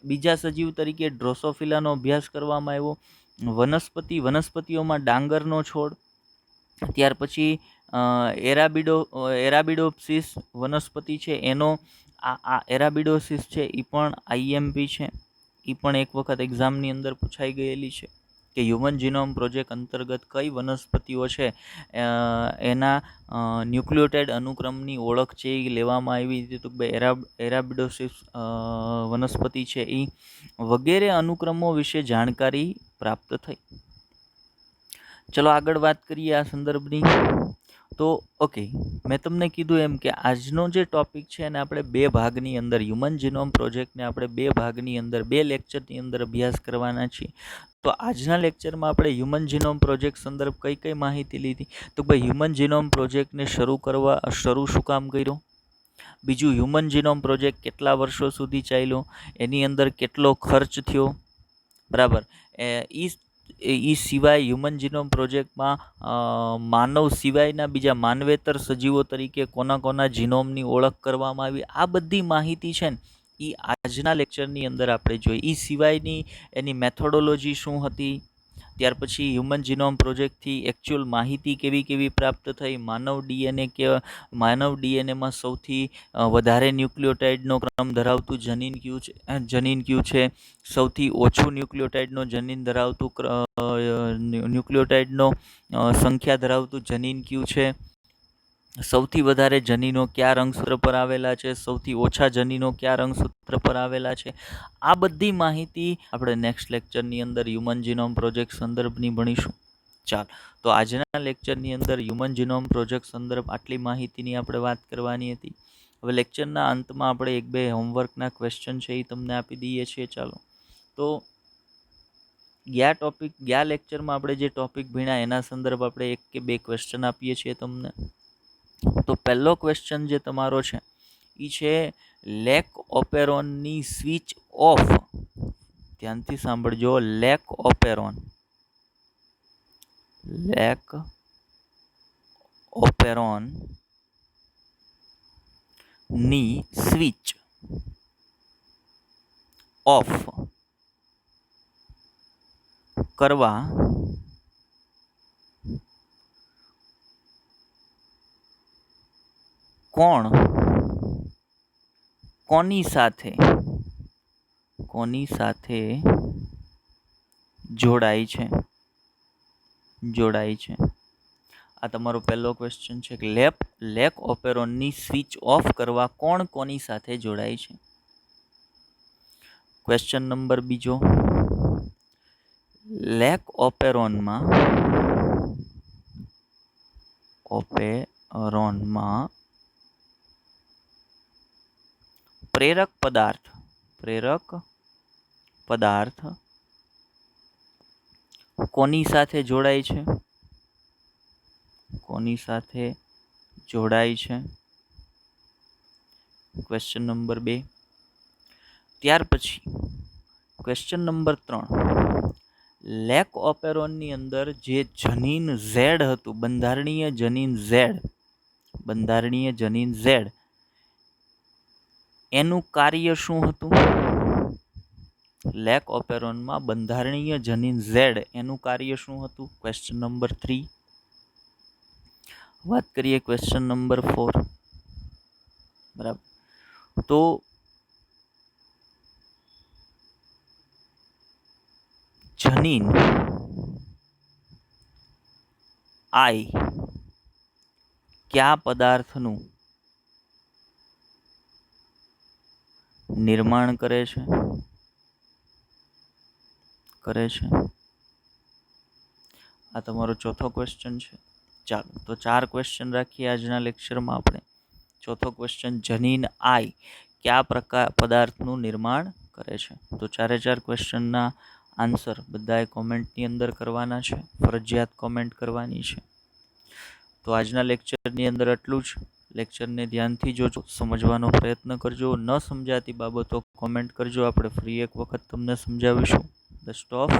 બીજા સજીવ તરીકે ડ્રોસોફિલાનો અભ્યાસ કરવામાં આવ્યો. વનસ્પતિઓમાં ડાંગરનો છોડ, ત્યાર પછી એરાબિડોપ્સિસ વનસ્પતિ છે એનો આ એરાબિડોસિસ છે એ પણ આઈએમપી છે. એ પણ એક વખત એક્ઝામની અંદર પૂછાઈ ગયેલી છે કે હ્યુમન જીનોમ પ્રોજેક્ટ અંતર્ગત કઈ વનસ્પતિઓ છે એના ન્યુક્લિયોટાઇડ અનુક્રમની ઓળખ છે એ લેવામાં આવી હતી. તો એરાબિડોસિસ વનસ્પતિ છે એ વગેરે અનુક્રમો વિશે જાણકારી પ્રાપ્ત થઈ. ચલો આગળ વાત કરીએ આ સંદર્ભની. તો ઓકે, મેં તમને કીધું એમ કે આજનો જે ટોપિક છે એને આપણે બે ભાગની અંદર, હ્યુમન જીનોમ પ્રોજેક્ટને આપણે બે ભાગની અંદર, બે લેક્ચરની અંદર અભ્યાસ કરવાના છીએ. તો આજના લેક્ચરમાં આપણે હ્યુમન જીનોમ પ્રોજેક્ટ સંદર્ભ કઈ માહિતી લીધી? તો ભાઈ હ્યુમન જીનોમ પ્રોજેક્ટને શરૂ શું કામ કર્યો? બીજું, હ્યુમન જીનોમ પ્રોજેક્ટ કેટલા વર્ષો સુધી ચાલ્યો, એની અંદર કેટલો ખર્ચ થયો, બરાબર. એ સિવાય હ્યુમન જીનોમ પ્રોજેક્ટમાં માનવ સિવાયના બીજા માનવેતર સજીવો તરીકે કોના જીનોમની ઓળખ કરવામાં આવી, આ બધી માહિતી છે ને એ આજના લેક્ચરની અંદર આપણે જોઈએ. એ સિવાયની એની મેથોડોલોજી શું હતી, ત્યાર પછી હ્યુમન જીનોમ પ્રોજેક્ટથી એકચ્યુઅલ માહિતી કેવી પ્રાપ્ત થઈ, માનવ ડીએનએમાં સૌથી વધારે ન્યુક્લિયોટાઇડનો ક્રમ ધરાવતું જનીન કયું છે, સૌથી ઓછું ન્યુક્લિયોટાઇડનો જનીન ધરાવતું ન્યુક્લિયોટાઇડનો સંખ્યા ધરાવતું જનીન કયું છે, સૌથી વધારે જનીનો કયા રંગસૂત્ર પર આવેલા છે, સૌથી ઓછા જનીનો કયા રંગસૂત્ર પર આવેલા છે. આ બધી માહિતી આપણે નેક્સ્ટ લેક્ચરની અંદર હ્યુમન જીનોમ પ્રોજેક્ટ સંદર્ભની ભણીશું. ચાલ, તો આજના લેક્ચરની અંદર હ્યુમન જીનોમ પ્રોજેક્ટ સંદર્ભ આટલી માહિતીની આપણે વાત કરવાની હતી. હવે લેક્ચરના અંતમાં આપણે એક બે હોમવર્કના ક્વેશ્ચન છે એ તમને આપી દઈએ છીએ. ચાલો, તો ગયા લેક્ચરમાં આપણે જે ટોપિક ભણ્યા એના સંદર્ભ આપણે 1 કે 2 ક્વેશ્ચન આપીએ છીએ તમને. તો પહેલો ક્વેશ્ચન જે તમારો છે એ છે લેક ઓપેરોનની સ્વિચ ઓફ. ધ્યાનથી સાંભળજો. લેક ઓપેરોન ની સ્વિચ ઓફ કરવા કોની સાથે જોડાય છે. આ તમારો પહેલો ક્વેશ્ચન છે કે લેક ઓપેરોનની સ્વિચ ઓફ કરવા કોની સાથે જોડાય છે. ક્વેશ્ચન નંબર બીજો, લેક ઓપેરોનમાં પ્રેરક પદાર્થ કોની સાથે જોડાય છે. Question number 2. ત્યાર પછી ક્વેશ્ચન નંબર 3, લેક ઓપેરોનની અંદર જે જનીન ઝેડ હતું, બંધારણીય જનીન ઝેડ, એનું કાર્ય શું હતું. લેક ઓપેરોનમાં બંધારણીય જનીન ઝેડ એનું કાર્ય શું હતું. Question number 3. વાત કરીએ ક્વેશ્ચન નંબર 4. બરાબર. તો જનીન આઈ કયા પદાર્થનું નિર્માણ કરે છે. આ તમારો ચોથો ક્વેશ્ચન છે. ચાલો તો 4 ક્વેશ્ચન રાખીએ આજના લેક્ચરમાં આપણે. ચોથો ક્વેશ્ચન, જનીન આઈ કયા પદાર્થનું નિર્માણ કરે છે. તો 4 ક્વેશ્ચનના આન્સર બધાએ કોમેન્ટની અંદર કરવાના છે. ફરજિયાત કોમેન્ટ કરવાની છે. તો આજના લેક્ચરની અંદર આટલું જ. લેક્ચરને ધ્યાનથી જોજો, સમજવાનો પ્રયત્ન કરજો. ન સમજાતી બાબતો કોમેન્ટ કરજો. આપણે ફરી એક વખત તમને સમજાવીશું. The stop.